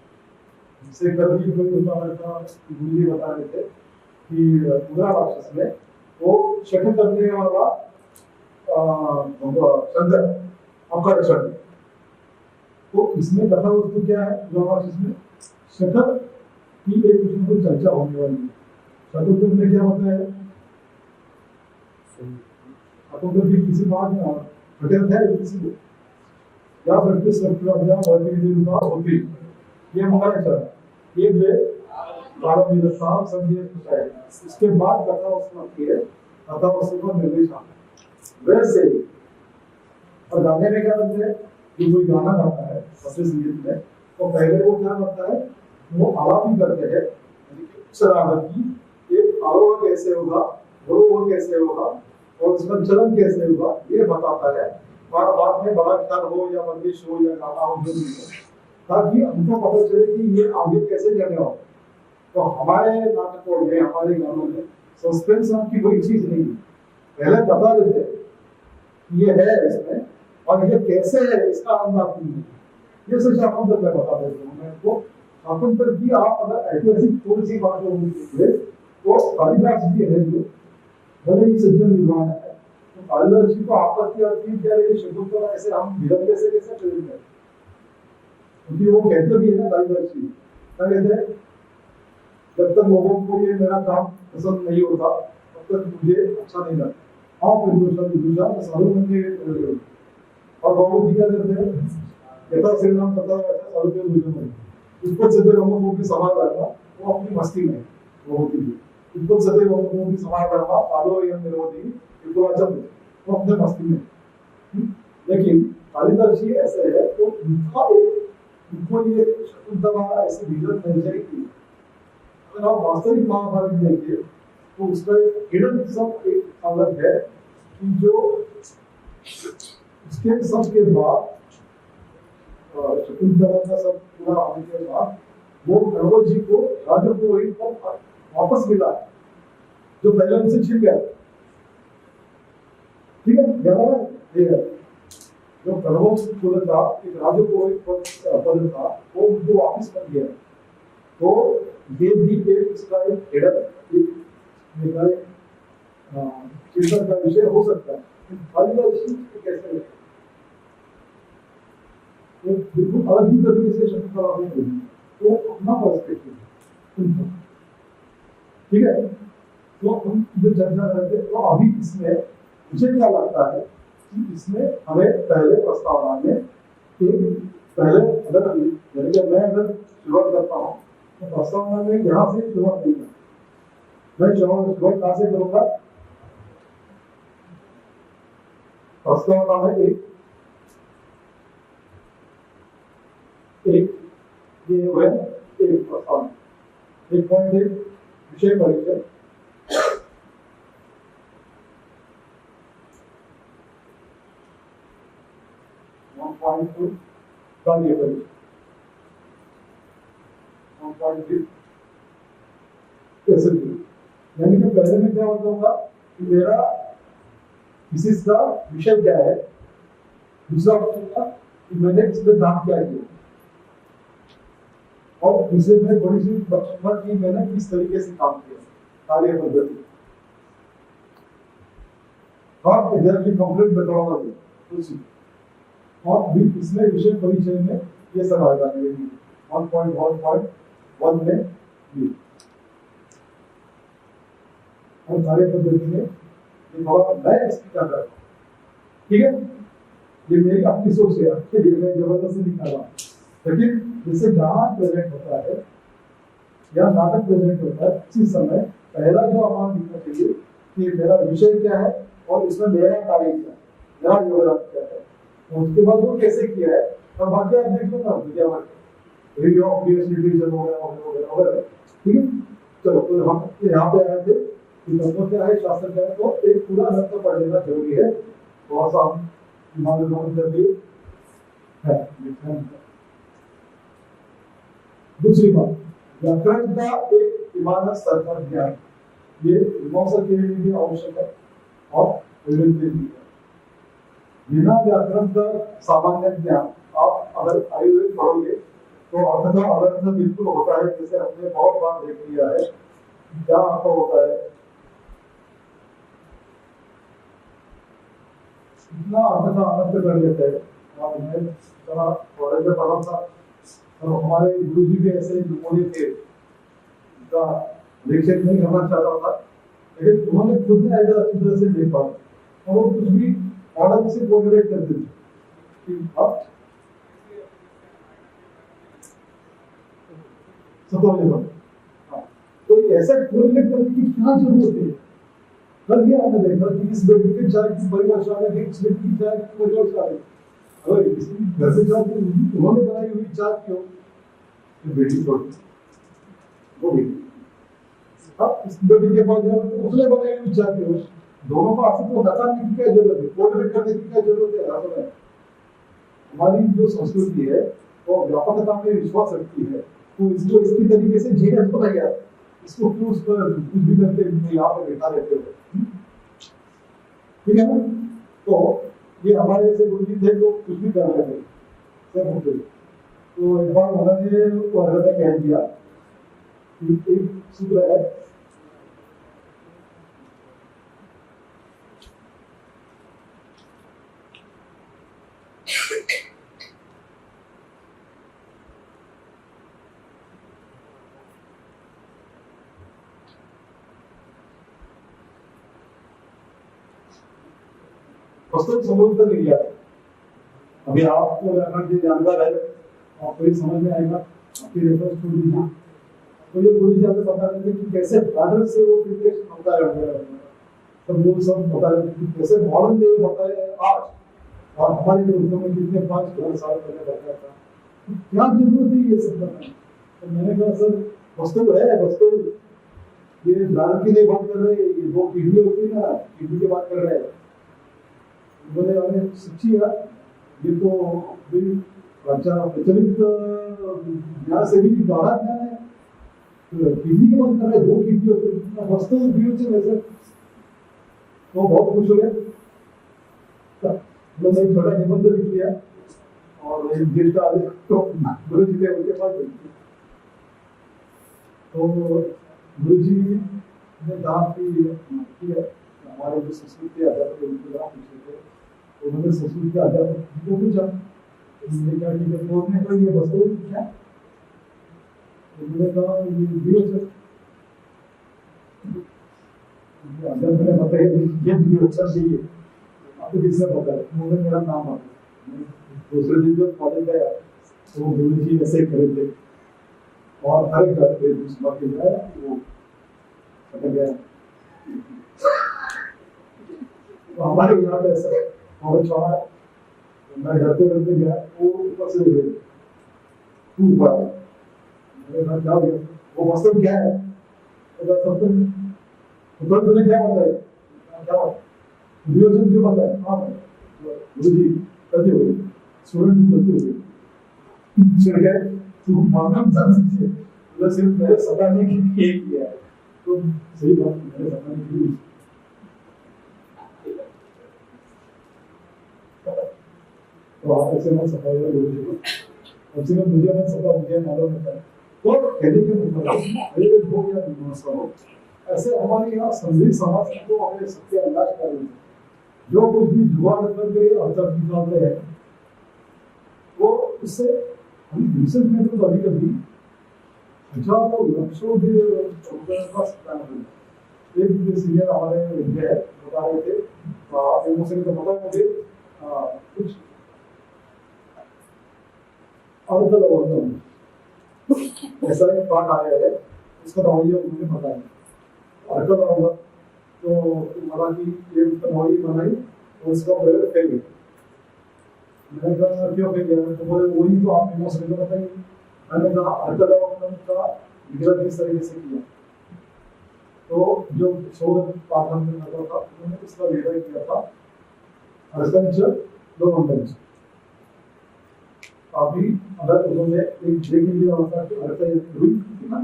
जिससे कभी कोई बता रहा था गुरु जी बता रहे थे कि उग्रा राक्षस में वो शठ करने वाला शंकर आपका रक्षक तो इसमें कथा वस्तु क्या है उग्रा राक्षस में शठ की एक दूसरे को चर्चा होने वाली है शतुर्थ में क्या होता है शतुर्थ भी किसी बात घटक है किसी को या फिर सर्वप्रज्ञा वर्तिका होती ये हमारा चरण ये वे कालों में रखा संदेश है इसके बाद कथा वस्तु आती है कथा वस्तु का निर्देश आता है वैसे और गाने में क्या करते हैं जो कोई गाना गाता है शास्त्रीय संगीत में तो पहले वो क्या करता है वो आलापी करते हैं उच्चराग की एक आरोह कैसे होगा अवरोह कैसे होगा और उसका चलन कैसे होगा ये बताता है और बाद में बड़ा ख्याल हो या बंदिश हो या गाना हो जो भी हो ताकि हमको पता चले कि ये आगे कैसे जाने वाला तो हमारे नाटकों में हमारे गानों में सस्पेंस नाम की कोई चीज नहीं है पहले बता देते ये है इसमें और ये कैसे है इसका अंदाज नहीं है ये सच आप अंदर मैं बता देता हूँ मैं आपको अपन पर भी आप अगर ऐतिहासिक थोड़ी सी बात होगी तो कालिदास जी है जो भले ही सज्जन विद्वान है तो कालिदास जी को आपत्ति आती है क्या ये शकुंतला ऐसे हम विलन कैसे कैसे प्रेरित करें क्योंकि वो कहते भी है ना कालिदास जी क्या कहते हैं जब तक लोगों को ये मेरा काम पसंद नहीं होता तब तक मुझे अच्छा नहीं लगता हाँ विदुषा सालों में और बहुत जी क्या करते हैं यथा श्रीनाम तथा सालों के दूसरे उत्पत्ति सदैव हमको भी समाज रहना वो अपनी मस्ती में वो होती है उत्पत्ति सदैव हमको भी समाज रहना आलो यम निर्वोधी विपुलाचल वो अपने मस्ती में लेकिन कालिदास जी ऐसे है तो उनका एक उनको ये शकुंतला ऐसे विजन मिल जाएगी अगर आप वास्तविक महाभारत देखिए तो उसका हिडन सब एक अलग है कि जो उसके सब के बाद शकुंतला का सब पूरा होने के बाद वो कण्व जी को राजपुरोहित पर वापस मिला जो पहले उनसे छिप गया ठीक है ज्यादा जो कण्व कुल था एक राजपुरोहित पद था वो उनको वापस कर दिया तो ये भी एक इसका एक हिडन एक चिंतन का विषय हो सकता है कालिदास जी कैसे बिल्कुल अलग ही तरीके से शकुंतला ने बोली तो अपना पर्सपेक्टिव ठीक है तो हम जो चर्चा करते तो अभी इसमें मुझे क्या लगता है कि इसमें हमें पहले प्रस्तावना में एक पहले अगर मैं अगर शुरुआत करता हूँ तो प्रस्तावना में यहाँ से शुरुआत नहीं करता मैं शुरुआत कहाँ से करूँगा प्रस्तावना में एक ये है एक प्रस्तावना एक पॉइंट है विषय परिचय 1.2 कार्य करें 1.3 कैसे भी, यानी कि पहले में क्या बताऊंगा कि मेरा थीसिस का विषय क्या है, दूसरा बताऊंगा कि मैंने इसमें काम क्या किया, और तीसरे में बड़ी सी बताऊंगा कि मैंने किस तरीके से काम किया कार्य पद्धति और एग्जैक्टली कंप्लीट मेथोडोलॉजी उसी, और भी इसमें विषय परिचय में ये सब आएगा 1.1.1 में भी, और कार्य पद्धति में ये थोड़ा मैं इसकी कर रहा हूँ, ठीक है, ये मेरी अपनी सोच है, आपके लिए मैं जबरदस्ती नहीं कर रहा हूँ, लेकिन जैसे गाना प्रेजेंट होता है या नाटक प्रेजेंट होता है, उसी समय पहला जो अमाउंट लिखना चाहिए कि मेरा विषय क्या है और इसमें मेरा कार्य क्या है, मेरा योगदान क्या है, और उसके बाद वो कैसे किया है, और बाकी आप देख लो ना विज्ञापन रिव्यू ऑफ लिटरेचर वगैरह, ठीक है। चलो तो हम यहाँ पे आए थे कि तत्व क्या है, शास्त्र क्या है, तो एक पूरा तत्व पढ़ लेना जरूरी है, थोड़ा सा हम दिमाग कर लिए है। दूसरी बात, व्याकरण का एक इमानत स्तर का ज्ञान, ये मीमांसा के लिए भी आवश्यक है और विवेक के लिए भी है। बिना व्याकरण का सामान्य ज्ञान आप अगर आयुर्वेद पढ़ोगे तो अर्थ का अनर्थ बिल्कुल होता है, जैसे हमने बहुत बार देख लिया है क्या अर्थ होता है, इतना अर्थ का अनर्थ कर लेते हैं। और मैं कॉलेज में पढ़ा था और हमारे गुरु जी भी ऐसे नमूने थे, उनका लेक्चर नहीं करना चाहता था, लेकिन उन्होंने खुद ने ऐसा अच्छी तरह से देखा और वो कुछ भी ऑर्डर से कोरिलेट करते थे कि अब तो ऐसा कोरिलेट करने की क्या जरूरत है। कल ये आपने देखा कि इस बेटी के चाय की परिभाषा अलग है, इस बेटी की चाय की परिभाषा अलग है। अगर किसी घर से चाय उन्होंने बनाई हुई चाय क्यों, बेटी को वो बेटी अब इस बेटी के पास उसने बनाई हुई चाय क्यों, दोनों को आपस में नकारने की क्या जरूरत है, कोरिलेट करने की क्या जरूरत है। हमारी जो संस्कृति है वो व्यापकता में विश्वास रखती है, तो इसको इसकी तरीके से जीना तो नहीं आता, इसको क्यों उस पर कुछ भी करके यहाँ पर बैठा रहते हो, ठीक है ना। तो ये हमारे ऐसे गुरु जी थे तो कुछ भी कर रहे थे सब होते। तो एक बार उन्होंने वर्ग में कह दिया कि एक सूत्र है, पुस्तक समझ नहीं गया। अभी आपको व्याकरण की जानकार है, आपको ये समझ में आएगा, आपकी रेफरेंस छोड़ दीजिए। तो ये गुरु जी आपको बता रहे थे कि कैसे ब्लडर से वो फिल्ट्रेशन होता है वगैरह, सब लोग सब बता रहे थे कि कैसे मॉडर्न डे होता है आज, और हमारे दोस्तों में कितने 5,000 साल पहले बैठा था, क्या जरूरत है ये सब करना। तो मैंने कहा सर वस्तु है, वस्तु ये ब्लडर की नहीं बात कर रहे, ये दो किडनी होती है ना, किडनी की बात कर रहे हैं। बोले अरे सच्ची यार, ये तो अच्छा प्रचलित ज्ञान से भी बाहर ज्ञान है, किडनी की बात कर रहे हैं, दो किडनी होती है वस्तु से वैसे, तो बहुत खुश हो गए। मैंने एक छोटा निबंध लिख लिया और एक गिर का तो गुरु जी थे उनके पास, तो गुरु जी ने कहा कि हमारे जो संस्कृत के अध्यापक उनके नाम पूछे थे, उन्होंने संस्कृत के अध्यापक को पूछा क्या ठीक है, तो उन्होंने कहा ये वस्तु क्या, उन्होंने कहा ये विरोचन, अध्यापक ने बताया ये विरोचन चाहिए, आपको किसने पता है, उन्होंने मेरा नाम आ दूसरे दिन जब कॉलेज गया तो गुरु जी ऐसे करे थे और हर एक जाते दूसरा के गया वो समझ गया। तो हमारे यहाँ पे ऐसा और चौड़ा, मैं डरते डरते गया, वो ऊपर से उड़ गई, तू ऊपर आया, मैंने कहा क्या हो गया, वो वास्तव क्या है, तो सब ऊपर तुमने क्या बताया, क्या बात विरोचन क्यों बताया, हाँ गुरु जी गलती हो गई, स्टूडेंट गलती हो गई, चिढ़ गए तो मालूम था मुझे, मतलब सिर्फ मैंने सताने के लिए किया है, तो सही बात मैंने सताने के लिए। तो आप ऐसे मत सताइएगा लोगों को, कम से कम मुझे मत सता, मुझे मालूम होता है। तो कहने के मतलब हो गया मीमांसा हो, ऐसे हमारे यहाँ संधि समाज को हमें सत्यानाश कर रहे हैं, जो कुछ भी जुगाड़ करके अवसर निकाल रहे हैं, वो उससे अभी रिसर्च में तो कभी कभी हजारों लक्षों भी का सत्यानाश। एक सीनियर हमारे विद्या है बता रहे थे, मुझे तो पता मुझे कुछ ऐसा एक पाठ आया है, उसका दवाइया उन्होंने बताया अर्कल होगा, तो मला की ये दवाई बनाई और उसका प्रयोग फेल गया। मैंने कहा क्यों फेल गया, तो बोले वही तो आपने मुझसे बताई। मैंने कहा अर्कल का विग्रह किस तरीके से किया, तो जो शोध पाठन में लगा था उन्होंने इसका विग्रह किया था अर्कल दो मंत्र। अभी अगर उन्होंने एक देख लिया होता कि अर्कल हुई ना,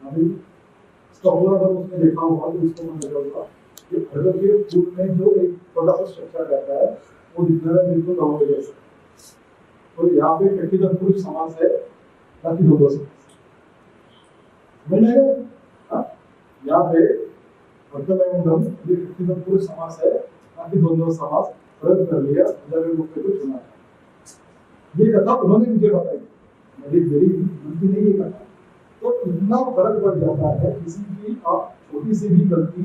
अभी इसका पूरा अगर उसने देखा होगा तो उसको मन लगा होगा कि अर्कल के फूल में जो एक छोटा सा स्ट्रक्चर रहता है वो दिखने में बिल्कुल गाँव जैसा। तो यहाँ पे व्यक्तिगत पुरुष समास है ताकि दो समझ लेगा, यहाँ पे अर्कल एवं ये व्यक्तिगत पुरुष समास है ताकि दोनों समास प्रयोग कर लिया, को चुना। ये कथा उन्होंने मुझे बताई, मेरी गलती नहीं है कथा। तो इतना फर्क पड़ जाता है किसी की आप छोटी सी भी गलती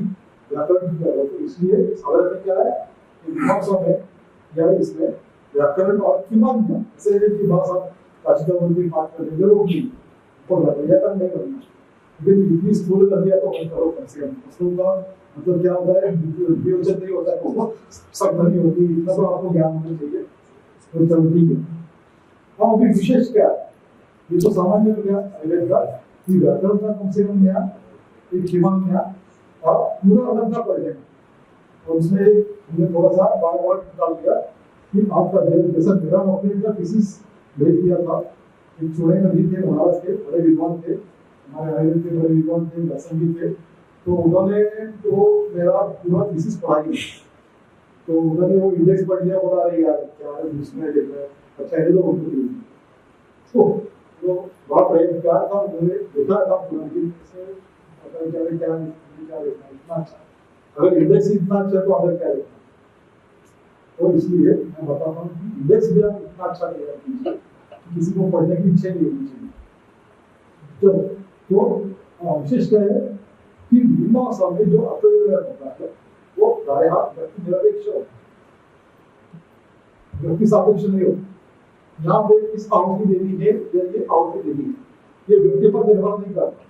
व्याकरण की करो, तो इसलिए साधारण में क्या है कि मीमांसा में या इसमें व्याकरण और किमान से की भाषा काशिकावृत्ति पाठ करने जरूरी तो व्याकरण नहीं करना, लेकिन इतनी स्थूल कर दिया तो करो कम से कम। उसको का मतलब क्या होता है, वियोजन नहीं होता है, वो सब नहीं होती, इतना तो आपको ज्ञान होना चाहिए। तो चलो ठीक है। अब अभी विशेष क्या है, ये तो सामान्य हो गया आयुर्वेद का कि व्याकरण का कम से कम ज्ञान, एक किमान ज्ञान और पूरा अलग पड़ जाएगा। और उसमें हमने थोड़ा सा बार बार डाल दिया कि आपका जैसा मेरा नौकरी का थीसिस भेज दिया था, एक चुड़े नदी थे महाराज के बड़े विद्वान थे, हमारे आयुर्वेद के बड़े विद्वान थे, दर्शन भी थे, तो उन्होंने तो मेरा पूरा थीसिस पढ़ाई, तो उन्होंने वो इंडेक्स पढ़ लिया, बोला अरे यार क्या है इसमें लिख रहा है, अच्छा है तो वो बड़ा प्रयास था, उन्होंने देखा था पूरा क्या इतना अच्छा, अगर इंडेक्स इतना अच्छा तो अगर क्या लिखना। तो इसलिए मैं बताता हूँ कि इंडेक्स भी आप इतना अच्छा तैयार कीजिए किसी को पढ़ने की इच्छा नहीं होनी चाहिए। तो विशेष क्या है कि मीमांसा में जो अपव्यय होता है वो प्रायः व्यक्ति निरपेक्ष होता है, व्यक्ति सापेक्ष नहीं होता। यहाँ पे इस आहुति देनी है या ये आहुति देनी है, ये व्यक्ति पर निर्भर नहीं करता।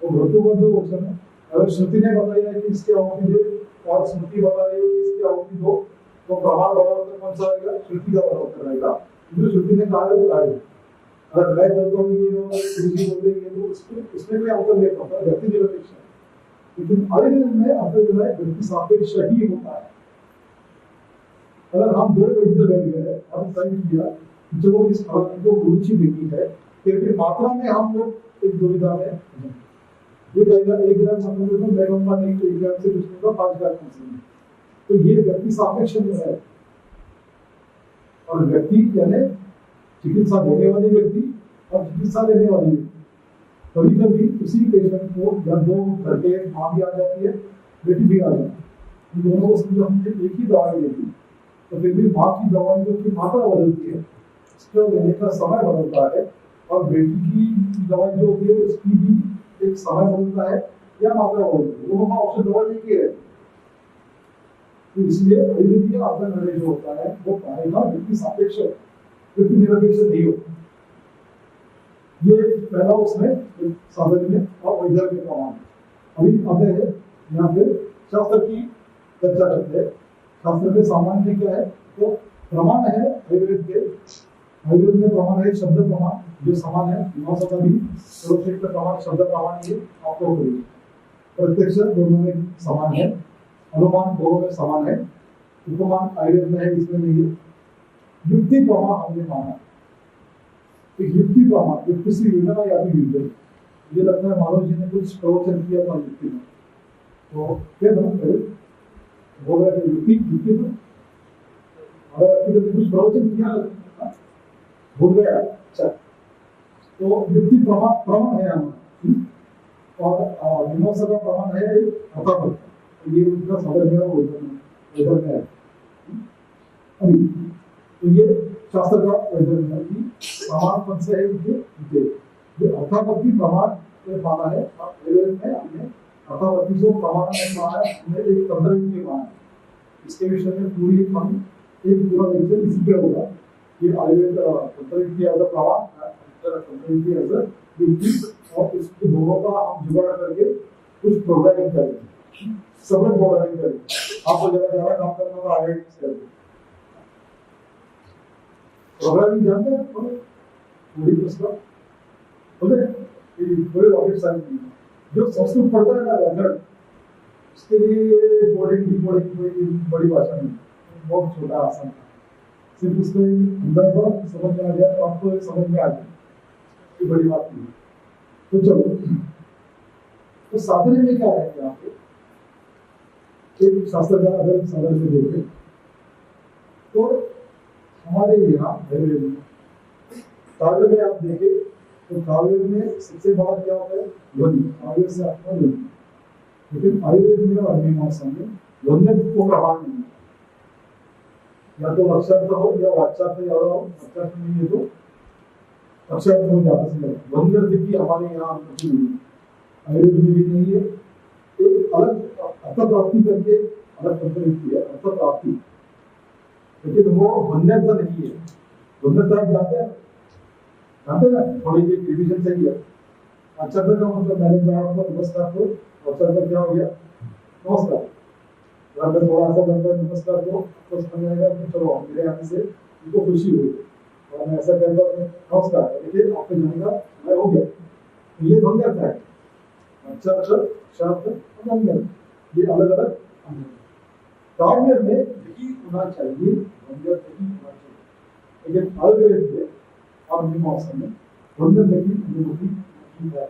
वो मृत्यु का जो वचन है, अगर श्रुति ने बताया है कि इसकी आहुति दे और स्मृति बता रही है कि इसकी आहुति दो, तो प्रमाण बराबर कौन सा आएगा, श्रुति का बराबर रहेगा, जो श्रुति ने कहा है वो आएगा। अगर मैं बोलता हूँ ये श्रुति बोल रही है तो उसमें कोई अंतर नहीं पड़ता, व्यक्ति निरपेक्ष है। लेकिन आयुर्वेद में अपव्यय व्यक्ति सापेक्ष ही होता है। अगर हम दो वैद्य बैठ गए और तय किया जो इस फल को रुचि देती है, फिर मात्रा में हम लोग एक दुविधा में ये कहेगा 1 ग्राम समझो तो मैं कहूँगा नहीं, 1 ग्राम से कुछ नहीं 5 ग्राम समझो, तो ये व्यक्ति सापेक्ष में है। और व्यक्ति यानी चिकित्सा देने वाली व्यक्ति और चिकित्सा लेने वाली व्यक्ति, कभी कभी उसी पेशेंट को या दो घर के माँ भी आ जाती है, बेटी भी आ जाती है, इन दोनों को समझो हमने एक ही दवाई देती, तो फिर भी माँ की दवाई की मात्रा बदलती है, उसको लेने का समय बदलता है, और बेटी की दवाई जो होती है उसकी भी एक समय बदलता है या मात्रा बदलती है, दोनों का ऑप्शन दवाई नहीं किया है। तो इसलिए आयुर्वेद का अपना निर्णय जो होता है वो प्रायः व्यक्ति सापेक्ष, व्यक्ति निरपेक्ष नहीं होता। ये पहला उसमें साधन और वैद्य के प्रमाण। अभी आते हैं यहाँ पे शास्त्र की चर्चा करते हैं। शास्त्र के सामान्य क्या है, तो प्रमाण है आयुर्वेद के, आयुर्वेद में प्रमाण है शब्द प्रमाण जो समान है, मीमांसा का भी सर्वश्रेष्ठ प्रमाण शब्द प्रमाण ये आपको होगी। प्रत्यक्ष दोनों में समान है, अनुमान दोनों में समान है, उपमान आयुर्वेद में है इसमें नहीं है। युक्ति प्रमाण हमने माना, युक्ति प्रमाण युक्ति से योजना या तो युद्ध, मुझे लगता है माधव जी ने कुछ प्रवचन किया था युक्ति में, तो क्या था बोल रहे थे युक्ति युक्ति में कुछ प्रवचन किया था, भूल गया। अच्छा, तो युक्ति प्रमाण प्रमाण है हमारा, और मीमांसा का प्रमाण है अर्थापत्ति, ये उनका समझ में वेदन में है। अभी तो ये शास्त्र का वेदन है कि प्रमाण पद से है ये अर्थापत्ति प्रमाण में माना है, वेदन में हमने अर्थापत्ति को प्रमाण में माना है, हमने एक तंत्र के माना है। इसके विषय में पूरी हम एक पूरा लेक्चर इसी पे होगा कि आयुर्वेद तंत्र की एज अ प्रमाण, तंत्र की एज अ युक्ति, और इसके दोनों का हम जुगाड़ करके कुछ प्रोग्रामिंग करेंगे, सब प्रोग्रामिंग करेंगे। आपको जरा ज्यादा काम करना होगा आईआईटी से प्रोग्रामिंग जानते हैं पूरी उसका बोले कोई रॉकेट साइंस नहीं, जो संस्कृत पढ़ता है ना व्याकरण, उसके लिए कोडिंग डिकोडिंग कोई बड़ी भाषा नहीं, बहुत छोटा आसान था, सिर्फ उसको अंदाजा समझ में आ जाए तो आपको समझ में आ जाए, कोई बड़ी बात नहीं। तो चलो, तो साधन में क्या है यहाँ पे, एक शास्त्र का अगर साधन से देखें तो हमारे यहाँ काव्य में आप देखें तो काव्य में सबसे बड़ा क्या होता है ध्वनि, काव्य से आपका ध्वनि, लेकिन आयुर्वेद में और मीमांसा में ध्वनि को प्रमाण नहीं है, या तो अक्षार्थ हो या वाच्यार्थ, या अक्षार्थ नहीं है तो अक्षार्थ हो जाता है। ध्वनि की हमारे यहाँ आयुर्वेद में भी नहीं है, एक अलग अर्थ प्राप्ति करके अलग तंत्र है अर्थ प्राप्ति, लेकिन वो ध्वन्यर्थ नहीं है। ध्वन्यर्थ आप जानते हैं ना, थोड़ी सी रिविजन चाहिए। अक्षार्थ का मतलब मैंने कहा आपको नमस्कार को, अक्षार्थ क्या हो गया नमस्कार, अगर थोड़ा सा करकर नमस्कार को तो समझ आएगा कि चलो मेरे आने से उनको खुशी हुई, और मैं ऐसा कहता हूँ नमस्कार, देखिए आपको जानेगा मैं हो गया, तो ये ध्वन्यर्थ है। अक्षार्थ शब्द ये अलग अलग काव्य में यही होना चाहिए, ध्वन्यर्थ नहीं होना चाहिए, लेकिन आयुर्वेद में और मीमांसा में ध्वन्यर्थ की अनुमति नहीं है,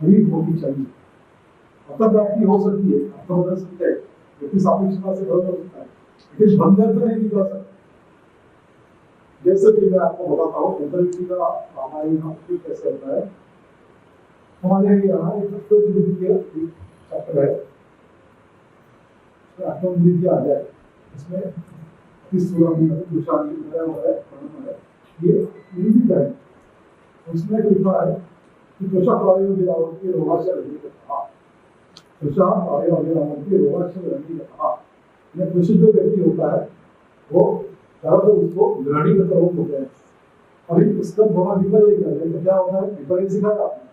नहीं होनी चाहिए। अर्थ प्राप्ति हो सकती है, अर्थ बदल सकते हैं, व्यक्ति सापेक्षता से बदल सकता है, लेकिन ध्वन्यर्थ नहीं निकल सकता। जैसे कि मैं आपको बताता हूँ तंत्र का हमारे यहाँ कैसे होता है। हमारे यहाँ एक चैप्टर है, आ जाए, इसमें ये है, उसमें लिखा है कि त्वचा प्राणियों की आवृत्ति रोगाशय रहने का कहा, त्वचा प्राणियों की आवृत्ति रोगाशय रहने का कहा। यह प्रसिद्ध व्यक्ति होता है वो ज्यादातर उसको ग्रहणी का रोग होता है, अभी उसका थोड़ा विपर्य करते तो क्या होता है, विपर्य सिखाया आपने,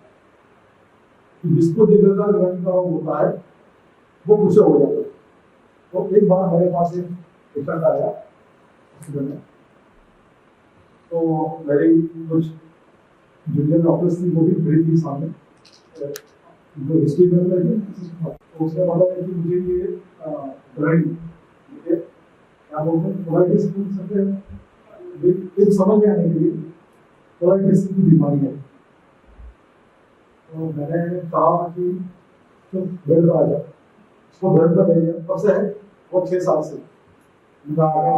जिसको दीर्घकाल ग्रहणी का रोग होता है वो कुछ हो जाता है। तो एक बार हमारे पास एक पेशेंट आया, तो मेरी कुछ जूनियर डॉक्टर्स थी, वो भी खड़ी थी सामने, जो हिस्ट्री कर रहे थे, तो उसने बताया कि मुझे ये ग्रहणी क्या बोलते हैं कोलाइटिस सकते हैं, एक समझ में आने के लिए कोलाइटिस की बीमारी है। तो मैंने कहा कि तो बेड पर आ जाओ, उसको बेड पर ले लिया, कब से है वो 6 साल से उनका आ गया,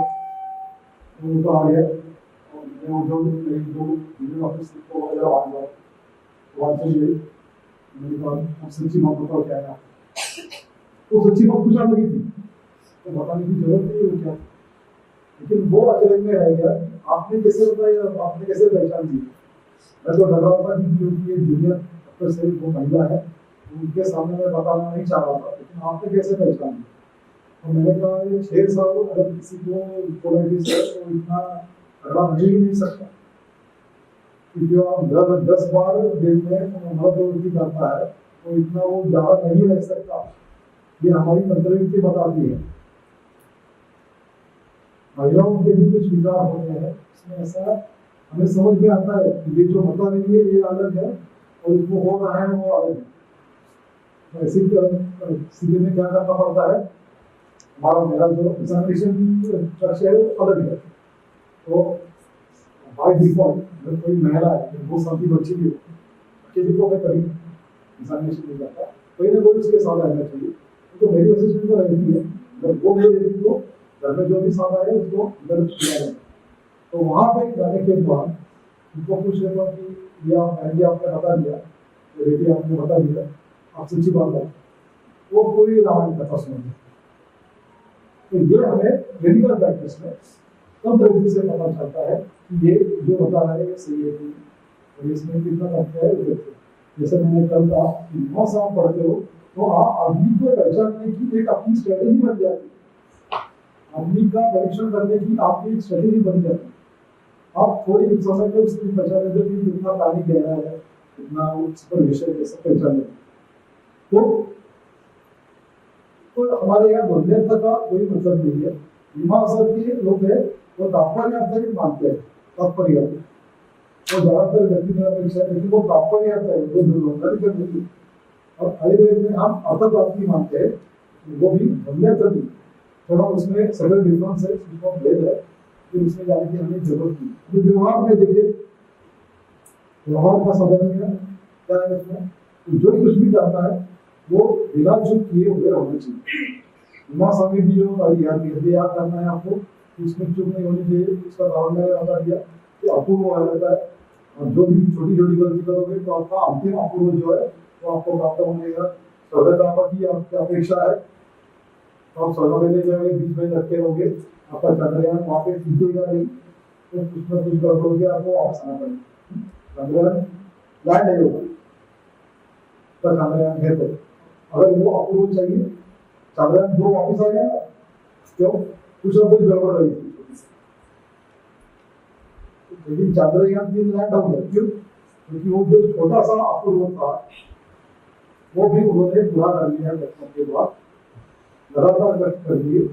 उनको आ गया, और मैं जो जूनियर ऑफिस को आ जाओ वहाँ चली गई, मैंने कहा अब सच्ची बात बताओ क्या है, तो सच्ची बात पूछा लगी थी, तो बताने की जरूरत नहीं है क्या, लेकिन वो अचानक में रह गया। आपने कैसे बताया, आपने कैसे पहचान दी? मैं तो डर रहा था कि क्योंकि ये जूनियर डॉक्टर से वो महिला है, उनके सामने मैं बताना नहीं चाह रहा था, लेकिन आपने कैसे पहचान दी? तो मैंने कहा ये 6 साल अगर किसी को कोलाइटिस है तो इतना तगड़ा नहीं सकता, क्योंकि आप 10 बार दिन में प्रवृत्ति करता है तो इतना वो ज्यादा नहीं रह सकता। ये हमारी तंत्रविधि बताती है। महिलाओं के भी कुछ विकार होते हैं, इसमें ऐसा हमें समझ में आता है कि ये जो बता रही है ये अलग है और इसको हो रहा है वो अलग है। तो ऐसी स्थिति में क्या करना पड़ता है, हमारा मेरा जो एग्जामिनेशन है वो अलग है, तो बाय डिफॉल्ट अगर कोई महिला है, 2 साल की बच्ची भी हो, अकेले को मैं कभी एग्जामिनेशन नहीं करता, कोई ना कोई उसके साथ रहना चाहिए। तो मेरी असिस्टेंट तो रहती है, अगर वो नहीं रहती तो घर में जो भी साथ आए उसको अंदर किया जाए। तो वहाँ पे जाने के बाद उनको पूछ लेगा कि या मैंने आपने बता दिया, तो बेटी आपने बता दिया, आप सच्ची बात है, वो पूरी रामायण कथा सुनेंगे। तो ये हमें मेडिकल प्रैक्टिस में तब तरीके से पता चलता है कि ये जो बता रहा है ये सही है कि और इसमें कितना तथ्य है उधर से। जैसे मैंने कल कहा कि 9 साल पढ़ते हो तो आप आदमी को पहचानने की एक अपनी स्ट्रेटेजी बन जाती है, आदमी का परीक्षण करने की आपकी एक स्ट्रेटेजी बन जाती है। आप थोड़ी समय में उसकी पहचान लेते कि कितना पानी गहरा है, कितना उस पर विषय है, सब पहचान लेते। तो हमारे यहाँ गंभीरता का कोई मतलब नहीं है। मीमांसा के लोग हैं वो तात्पर्य ही मानते हैं, तात्पर्य वो ज्यादातर व्यक्ति मेरा अपेक्षा है, लेकिन वो तात्पर्य आता है वो नहीं। और आयुर्वेद में हम अर्थप्राप्ति मानते हैं, वो भी गंभीरता नहीं, थोड़ा उसमें सडन डिफरेंस है, भेद है, फिर उसमें जाने की हमें जरूरत नहीं। तो व्यवहार में देखिए, व्यवहार का साधन क्या है इसमें, तो जो कुछ भी करना है वो बिना चुप किए हुए होना चाहिए। उमा स्वामी भी जो याद करना है आपको, उसमें चुप नहीं होनी चाहिए। उसका कारण मैंने बता दिया कि अपूर्व आ जाता है, और जो भी छोटी छोटी गलती करोगे तो आपका अंतिम अपूर्व जो है वो आपको प्राप्त होगा। स्वर्ग की आपकी अपेक्षा है, तो आप स्वर्ग में ले जाओगे, बीच में लटके रहोगे, आपका चंद्रयान वहाँ पे टिकेगा नहीं, तो कुछ न कुछ गड़बड़ के आपको वापस आना पड़ेगा। चंद्रयान लैंड नहीं होगा, तो चंद्रयान है तो अगर वो अप्रूवल चाहिए, चंद्रयान 2 वापस आ गया, क्यों कुछ ना कुछ गड़बड़ रही थी। लेकिन चंद्रयान 3 लैंड हो गया, क्यों? क्योंकि वो जो छोटा सा अप्रूवल था वो भी उन्होंने पूरा कर लिया घटना के बाद, लगातार व्यक्त कर दिए,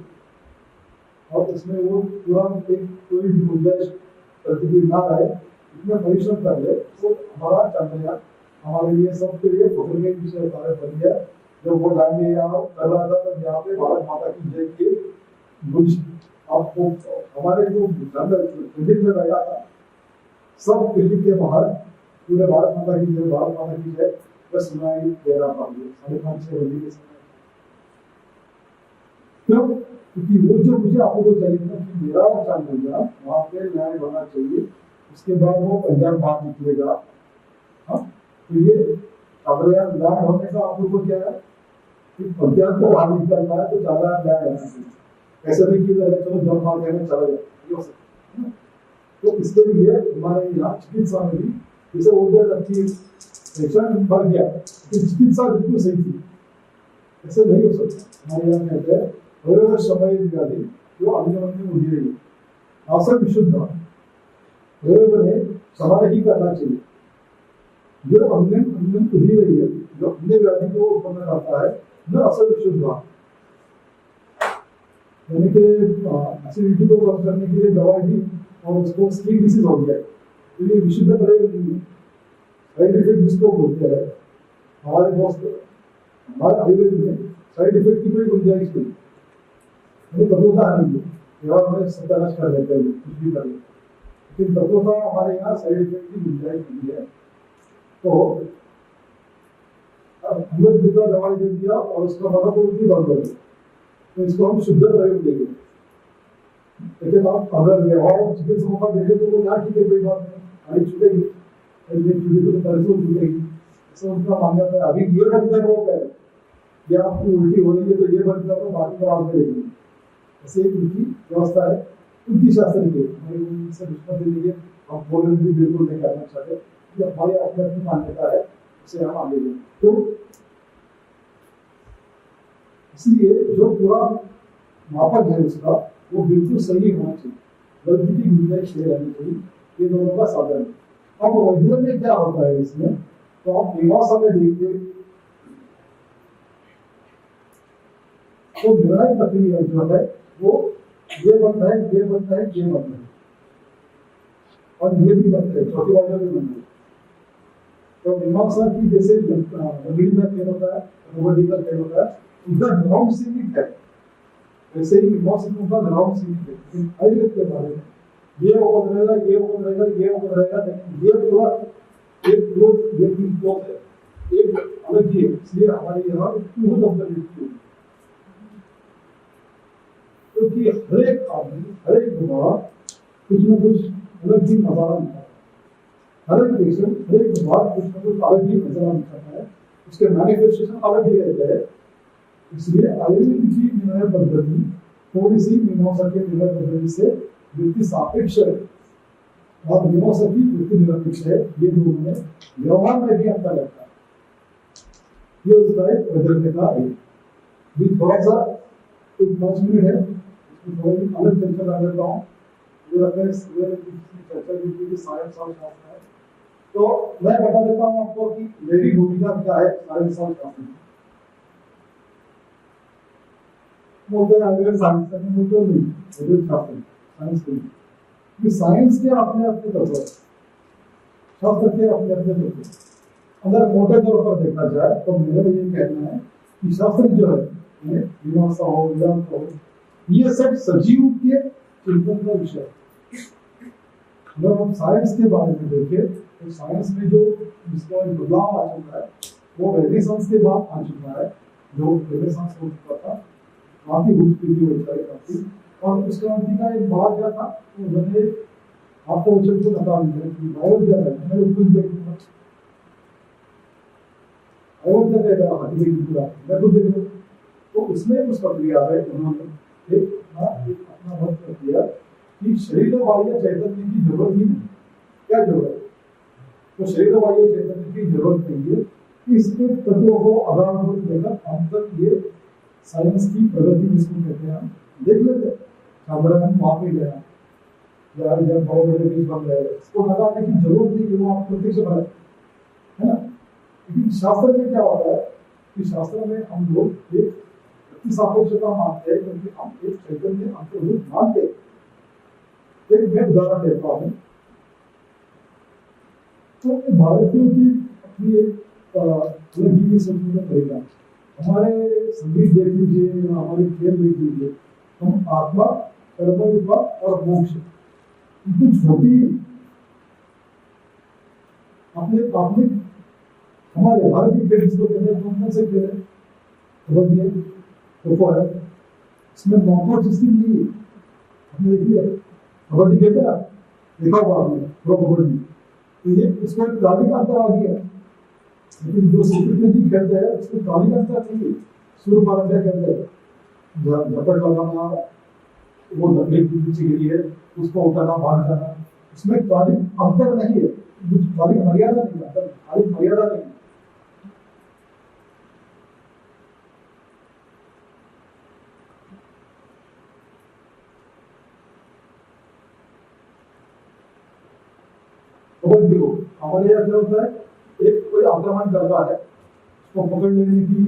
और उसमें वो पूरा एक कोई भी गुंजाइश प्रतिक्रिया ना आए, इतना परिश्रम कर ले तो हमारा चंद्रयान हमारे लिए सबके लिए फखर के विषय बन गया। जब वो जाएंगे यहाँ कर रहा था तब यहाँ पे भारत माता की जय के गुंज आपको हमारे जो बिल्डिंग में बैठा था, सब बिल्डिंग के बाहर पूरे भारत माता की जय, भारत माता की जय बस सुनाई दे रहा था 5:30-6 बजे के समय। क्यों? क्योंकि वो जो मुझे आपको चाहिए था कि मेरा चंद्रयान वहाँ पे लैंड होना चाहिए, उसके बाद वो पंजाब बाहर निकलेगा। हाँ, तो ये चंद्रयान लैंड होने का आपको क्या है कि पंजाब को बाहर निकलना है, तो चंद्रयान लैंड होना चाहिए। ऐसा नहीं कि चलो जब मार देने चला जाए, ये हो सकता है। तो इसके लिए हमारे यहाँ चिकित्सा में भी जैसे बोलते रखी पेशेंट मर गया, तो चिकित्सा बिल्कुल सही थी, ऐसे नहीं हो सकता। हमारे यहाँ कहते हैं समय व्याधि जो अन्य उड़ी रही है, आसन विशुद्ध प्रयोग ने समान ही करना चाहिए। जो अन्य उड़ी रही है, जो अन्य व्याधि को उत्पन्न करता है, न असल विशुद्ध, यानी कि एसिडिटी को कम करने के लिए दवा दी और उसको स्किन डिसीज हो गया, तो ये विशुद्ध प्रयोग नहीं है। साइड इफेक्ट जिसको बोलते हैं, हमारे हमारे आयुर्वेद में साइड इफेक्ट की कोई गुंजाइश नहीं, तत्वता नहीं है, व्यवहार में सत्यानाश कर लेते हैं, कुछ भी कर लेते हैं, लेकिन तत्वता हमारे यहाँ साइड इफेक्ट की गुंजाइश नहीं है। तो अंदर का दवाई दे दिया और उसका मतलब उल्टी बंद हो गई, तो इसको हम शुद्ध प्रयोग देंगे। लेकिन आप अगर व्यवहार चिकित्सकों का देखें तो वो यहाँ ठीक है, कोई बात नहीं, गाड़ी छूटेगी, तो तरसों छूटेगी, ऐसा उनका मान्यता है। अभी ये बंद कर वो कह कि आपकी उल्टी हो रही है तो ये बंद करो, बाकी का बाद में देखेंगे, ऐसे एक उनकी व्यवस्था है। उनकी शास्त्र की उनसे दुश्मन दे दीजिए, हम बोलने भी बिल्कुल नहीं करना चाहते, कि हमारी अपनी अपनी मान्यता है, उसे हम आगे दें। तो इसलिए जो पूरा मापक है उसका वो बिल्कुल सही होना चाहिए, गलती की गुंजाइश नहीं रहनी चाहिए। ये दोनों का साधन है। अब वैद्य में क्या होता है इसमें, तो आप निवासा में देखिए तो निर्णय प्रक्रिया जो है वो ये बनता है, ये बनता है, ये बनता है, और ये भी बनता है, छोटी वाले भी बनता है। तो मीमांसा की जैसे लकड़ी का खेल होता है, रोबोटिक का खेल होता है, उनका ग्राउंड सीमित है, वैसे ही मीमांसकों का ग्राउंड सीमित है। आयुर्वेद के बारे में ये ओपन रहेगा, ये ओपन रहेगा, ये ओपन रहेगा, लेकिन ये पूरा एक क्लोज, ये तीन क्लोज है, एक अलग ही है, इसलिए हमारे यहाँ टू ऑब्जर्वेटरी, क्योंकि हर एक आदमी, हर एक बीमार कुछ न कुछ अलग ही नजारा दिखाता है, हर एक पेशेंट, हर एक बीमार कुछ न कुछ अलग ही नजारा दिखाता है, उसके मैनिफेस्टेशन अलग ही रहते हैं। इसलिए आयुर्वेद की निर्णय पद्धति थोड़ी सी मीमांसा के निर्णय पद्धति से व्यक्ति सापेक्ष है और मीमांसा की व्यक्ति निरपेक्ष है, ये दोनों में व्यवहार में भी अंतर रहता है। ये उसका एक बदलने का एक भी थोड़ा सा एक 5 मिनट है, इसमें थोड़ी अलग चर्चा कर लेता हूँ। ये चर्चा की साइंस और शास्त्र है, तो मैं बता देता हूँ आपको कि मेरी भूमिका क्या है साइंस और शास्त्र में। बोलते हैं आयुर्वेद साइंस का नहीं, बोलते नहीं आयुर्वेद शास्त्र साइंस नहीं, क्योंकि साइंस के अपने अपने तत्व, शास्त्र के अपने अपने तत्व। अगर मोटे तौर पर देखा जाए तो मेरा ये कहना है कि शास्त्र जो है, मीमांसा हो, वेदांत हो, ये सब सजीव के चिंतन का विषय है। अगर हम साइंस के बारे में देखें तो साइंस में जो जिसका बदलाव आ चुका है वो रेनेसांस के बाद आ चुका है। जो रेनेसांस हो चुका था, काफी उत्पत्ति हो चुका है काफी, और उस क्रांति का एक भाग क्या था, उन्होंने आपको उचित को बता दिया कि बायोलॉजी है, मैंने खुद देखा, बायोलॉजी है हाथी की पूरा मैं खुद देखा, तो उसमें उस प्रक्रिया में उन्होंने एक अपना मत कर दिया कि शरीर वाले चैतन्य की जरूरत ही नहीं। क्या जरूरत है? तो शरीर वाले चैतन्य की जरूरत नहीं है, इसके तत्वों को आधार को लेकर हम तक ये साइंस की प्रगति जिसको कहते हैं देख लेते हैं। साधारण वहां पे गया या जब बड़े बड़े बीज बन रहे हैं, इसको लगाने की जरूरत नहीं, वो आप प्रत्यक्ष बनाए, है ना। लेकिन शास्त्र में क्या होता है कि शास्त्र में हम लोग एक सापेक्षता मानते हैं, क्योंकि हम एक चैतन्य अंतर्भूत मानते हैं। एक मैं उदाहरण देता हूँ, तो भारतीयों की अपनी एक अलग ही सोचने का तरीका, हमारे संगीत देख लीजिए या हमारे खेल देख लीजिए, हम आत्मा, कर्म विपाक और मोक्ष कुछ होती ही अपने अपने हमारे भारतीय खेल जिसको कहते हैं, कौन से खेल है, कबड्डी है, खो-खो है, इसमें नॉकआउट सिस्टम नहीं है। आपने देखिए कबड्डी कहते हैं, देखा होगा आपने प्रो कबड्डी, तो ये उसका ताली का अंतर आ गया, लेकिन जो संस्कृत में भी खेलते हैं उसको ताली का अंतर नहीं है, सूर्य पारंपरिया कहते हैं, झपट लगाना, वो धरने की पीछे गिरी है उसको उठाना, भाग जाना, उसमें ताली अंतर नहीं है, ताली की मर्यादा नहीं है, ताली मर्यादा नहीं है। कबड्डी हो, हमारे यहाँ क्या होता है, एक कोई आक्रमण करता है, उसको पकड़ लेने की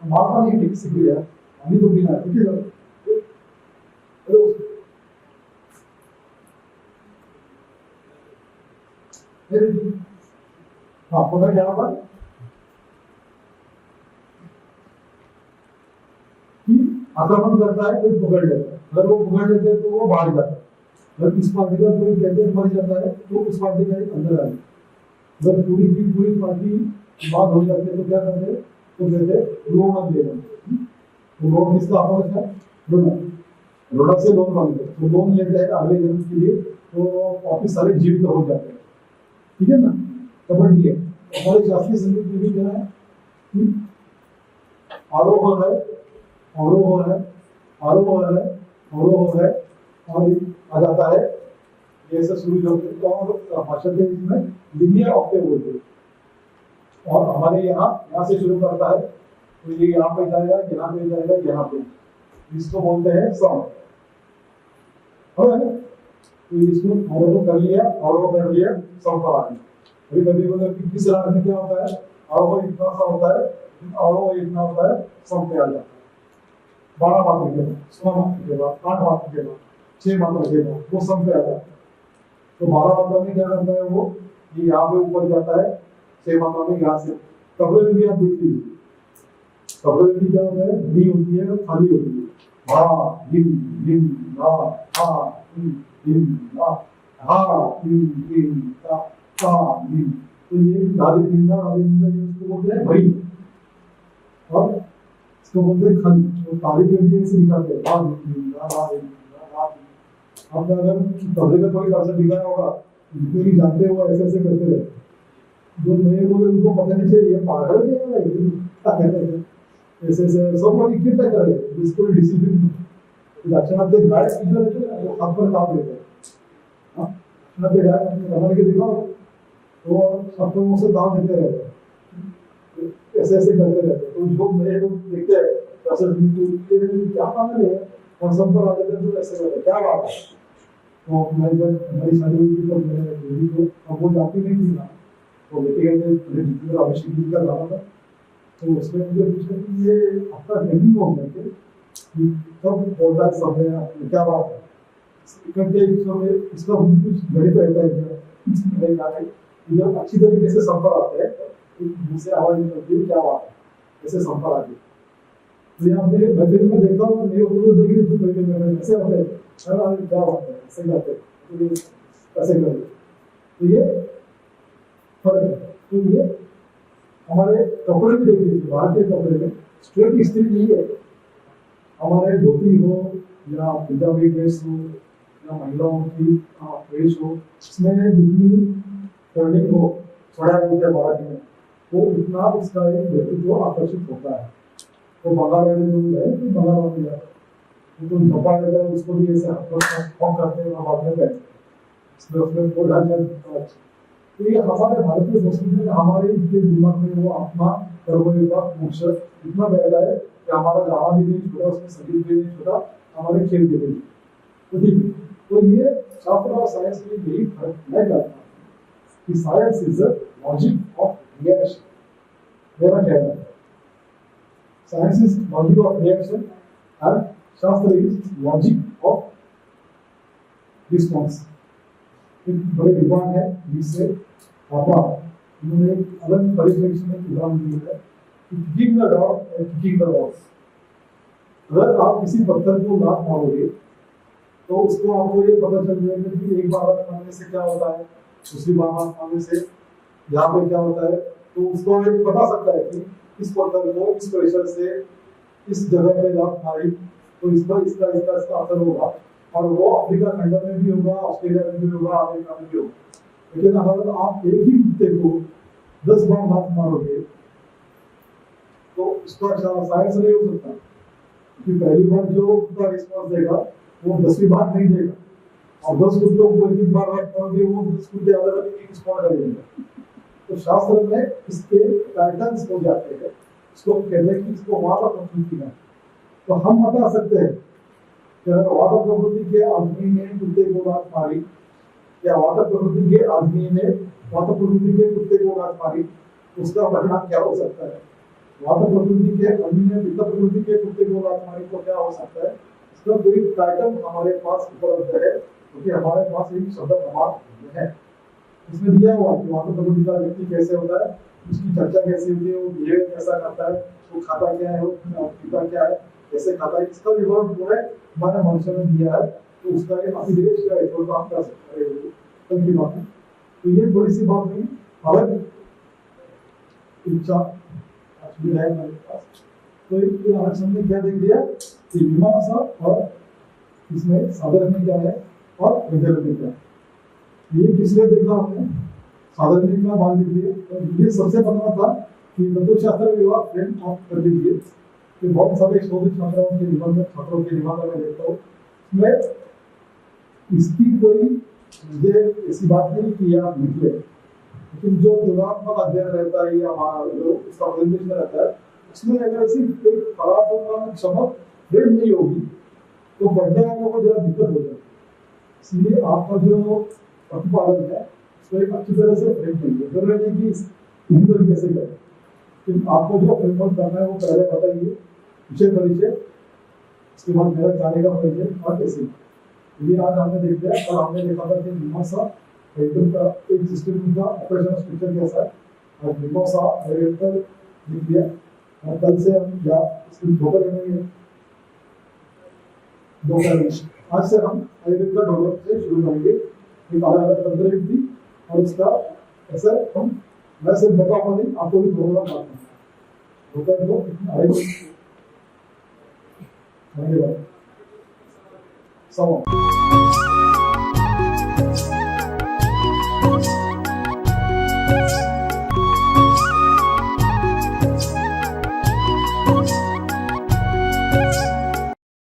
मारता नहीं, ठीक सीख लिया, अभी तो बिना ठीक है। हाँ पकड़ क्या होगा, आक्रमण करता है, कोई पकड़ लेता है, अगर वो पकड़ लेते हैं तो वो बाहर जाता है, अगर इस पार्टी का कोई कहते हैं मर जाता है तो उस पार्टी का अंदर आ जाए। जब पूरी की पूरी पार्टी बात हो जाती है तो क्या करते हैं, तो कहते हैं लोन दे रहे, तो लोन किसका अपना है, लोन से लोन मांगते, तो लोन लेते हैं अगले जन्म के लिए, तो वापिस सारे जीवित हो जाते हैं, ठीक है ना। कबड्डी है, हमारे शास्त्रीय संगीत में भी क्या है, आरोह है, अवरोह है, आरोह है, अवरोह है, और आ जाता है ये सब शुरू जो भाषा के इसमें लिनियर ऑक्टेव बोलते हैं, और हमारे यहाँ से शुरू करता है, तो ये यहाँ पे जाएगा, यहाँ पे जाएगा, यहाँ पे, इसको बोलते हैं सॉन्ग, तो इसको अवरोह कर लिया, अवरोह कर लिया, सॉन्ग का आ गया। कभी कभी किस राग में क्या होता है, अवरोह इतना सा होता है, अवरोह इतना होता है, सॉन्ग पे आ जाता है 12 मात्रा के बाद, 16 मात्रा के बाद, 8 मात्रा के बाद, 6 मात्रा के बाद, वो सब पे आ जाता है। तो 12 मात्रा में क्या करता है वो, ये यहाँ पे ऊपर जाता है, 6 मात्रा में यहाँ से तबले में भी आप देख लीजिए, तबले में भी क्या होता है, डी होती है खाली होती है, हाँ डी डी ना हाँ डी ना हाँ डी ना हाँ डी। तो ये दादी दिंदा ये उसको बोलते हैं भाई, और इसको बोलते हैं खन। तो ताली में भी ऐसे दिखाते हैं हाँ डी ना हाँ डी ना हाँ डी। आपने अगर तबले का कोई कंसर्ट दिखाया होगा, जितने भी जानते हो ऐसे ऐसे करते रहते, जो नए लोग हैं उनको पता नहीं चाहिए पागल है या नहीं, क्या कहते हैं ऐसे ऐसे सब लोग इकट्ठा कर रहे हैं, बिल्कुल डिसिप्लिन। दक्षिणात्य गायक जो रहते हैं वो हाथ पर काम देते हैं, हाँ दक्षिणात्य गायक रमन के देखा तो अपनों से काम देते रहते हैं, ऐसे ऐसे करते रहते हैं। तो जो नए लोग देखते हैं क्या काम है और सब पर आ जाते हैं, तो ऐसे करते क्या बात है। तो मैं जब हमारी शादी हुई थी तो मैंने बेबी को, अब वो जाती नहीं थी ना, तो लेके गए थे जितने अभिषेक जी का गाना था, तो उसमें मुझे पूछा कि ये आपका ट्रेनिंग हो गया कि सब बोलता है सब है क्या बात है, इकट्ठे इसका कुछ गणित रहता है क्या, जब अच्छी तरीके से संपर्क आते हैं मुंह से आवाज निकलती है क्या बात है, ऐसे संपर्क आती है। तो यहाँ पे मैं फिल्म में देखा हूँ, नहीं होता तो देखिए तो ऐसे होते हैं क्या बात है, ऐसे जाते हैं ऐसे कर, तो ये फर्क है। तो ये हमारे कपड़े भी देखिए, भारतीय कपड़े में स्ट्रेट स्त्री नहीं है, हमारे धोती हो या पंजाबी ड्रेस हो या महिलाओं की ड्रेस हो, इसमें जितनी टर्निंग हो छड़ा बोलते हैं मराठी में, तो इतना उसका एक व्यक्तित्व आकर्षित होता है। तो बंगाल वाले लोग है कि बंगाल वाले जाते हैं तो झपा लेते हैं, उसको भी ऐसे फॉर्म करते हैं और बाद में बैठते हैं, इसमें उसमें वो ढांचा। तो ये हमारे भारतीय संस्कृति में हमारे दिमाग में वो आत्मा कर्मयोग का मोक्ष इतना बैठा है कि हमारा गाना भी नहीं छोटा, उसमें संगीत भी नहीं छोटा, हमारे खेल भी नहीं। तो ठीक है, तो ये शास्त्र और साइंस में यही फर्क मैं करता हूँ कि science is the logic of reaction, मेरा कहना है science is logic of reaction and शास्त्र इज लॉजिक ऑफ रिस्पॉन्स। एक बड़े विद्वान है जिससे पापा उन्होंने एक अलग परिप्रेक्ष्य में उदाहरण दिया है कि kicking the dog and kicking the box. अगर आप किसी पत्थर को लात मारोगे तो उसको आपको ये पता चल जाएगा कि एक बार लात मारने से क्या होता है, दूसरी बार लात मारने से यहाँ पे क्या होता है, तो उसको एक बता सकता है कि इस पत्थर को इस प्रेशर से इस जगह पे लात मारी तो इसका इसका इसका इसका असर होगा, और वो अफ्रीका खंड में भी होगा, ऑस्ट्रेलिया में भी होगा, अमेरिका में भी होगा। लेकिन अगर आप एक ही कुत्ते को 10 बार लात मारोगे तो उसका साइंस नहीं हो सकता, क्योंकि पहली बार जो कुत्ता रिस्पॉन्स देगा वो 10वीं बार नहीं देगा, और 10 कुत्तों को एक बार लात मारोगे वो 10 कुत्ते अलग अलग रिस्पॉन्ड करेंगे। तो शास्त्र में इसके पैटर्न्स हो जाते हैं, इसको कहते हैं कि इसको वादा प्रकृति है। तो हम बता सकते हैं कि अगर वादा प्रकृति के आदमी ने कुत्ते को लात मारी या वादा प्रकृति के आदमी ने वादा प्रकृति के कुत्ते को लात मारी, उसका परिणाम क्या हो सकता है। वादा प्रकृति के आदमी ने पित्त प्रकृति के कुत्ते को लात मारी तो क्या हो सकता है। इसका कोई पैटर्न हमारे पास उपलब्ध है, क्योंकि हमारे पास एक शब्द प्रमाण है, इसमें दिया हुआ कि वादा प्रकृति का व्यक्ति कैसे होता है, उसकी चर्चा कैसे होती है, वो बिहेव कैसा करता है, वो खाता क्या है, वो पीता क्या है, कैसे खाता है, इसका विवरण पूरे हमारे मनुष्य में दिया है। तो उसका एक अधिदेश का है, तो आप कर सकते हैं कल की बात है। तो ये बड़ी सी बात नहीं, अलग इच्छा है हमारे पास। तो ये आरक्षण ने क्या देख दिया कि मीमांसा और इसमें साधन क्या है और वैधर्य क्या है। ये किसने देखा हमने साधन का मान लीजिए, तो ये सबसे पता था कि तत्वशास्त्र विभाग फ्रेंड आप कर लीजिए कि बहुत सारे शोध छात्रों के जीवन में छात्रों के जीवन में देखता हूँ, मैं इसकी कोई मुझे ऐसी बात नहीं कि आप निकले, लेकिन जो तुलनात्मक अध्ययन रहता है या उसका प्रेजेंटेशन रहता है, उसमें अगर ऐसी एक खराब चमक फ्रेम नहीं होगी तो पढ़ने वालों को जरा दिक्कत हो जाती है। इसलिए आपका जो प्रतिपादन है उसको एक अच्छी तरह से फ्रेम करिए, जरूरी नहीं कि इसी तरीके से करें, लेकिन आपको जो फ्रेमवर्क करना है वो पहले बताइए, विषय परिचय, उसके बाद मेरा जाने का परिचय और कैसे। ये आज हमने देख लिया और हमने देखा था कि मीमांसा का एक सिस्टम का ऑपरेशन स्ट्रक्चर कैसा है, और मिमोसा डायरेक्टर लिख दिया और कल से हम या इसकी ढोकर करेंगे दोपहर आज से हम अयोध्या ढोकर से शुरू करेंगे एक अलग अलग तंत्र विधि और उसका ऐसा हम मैं सिर्फ बताऊंगा नहीं आपको भी ढोकर ढोकर को धन्यवाद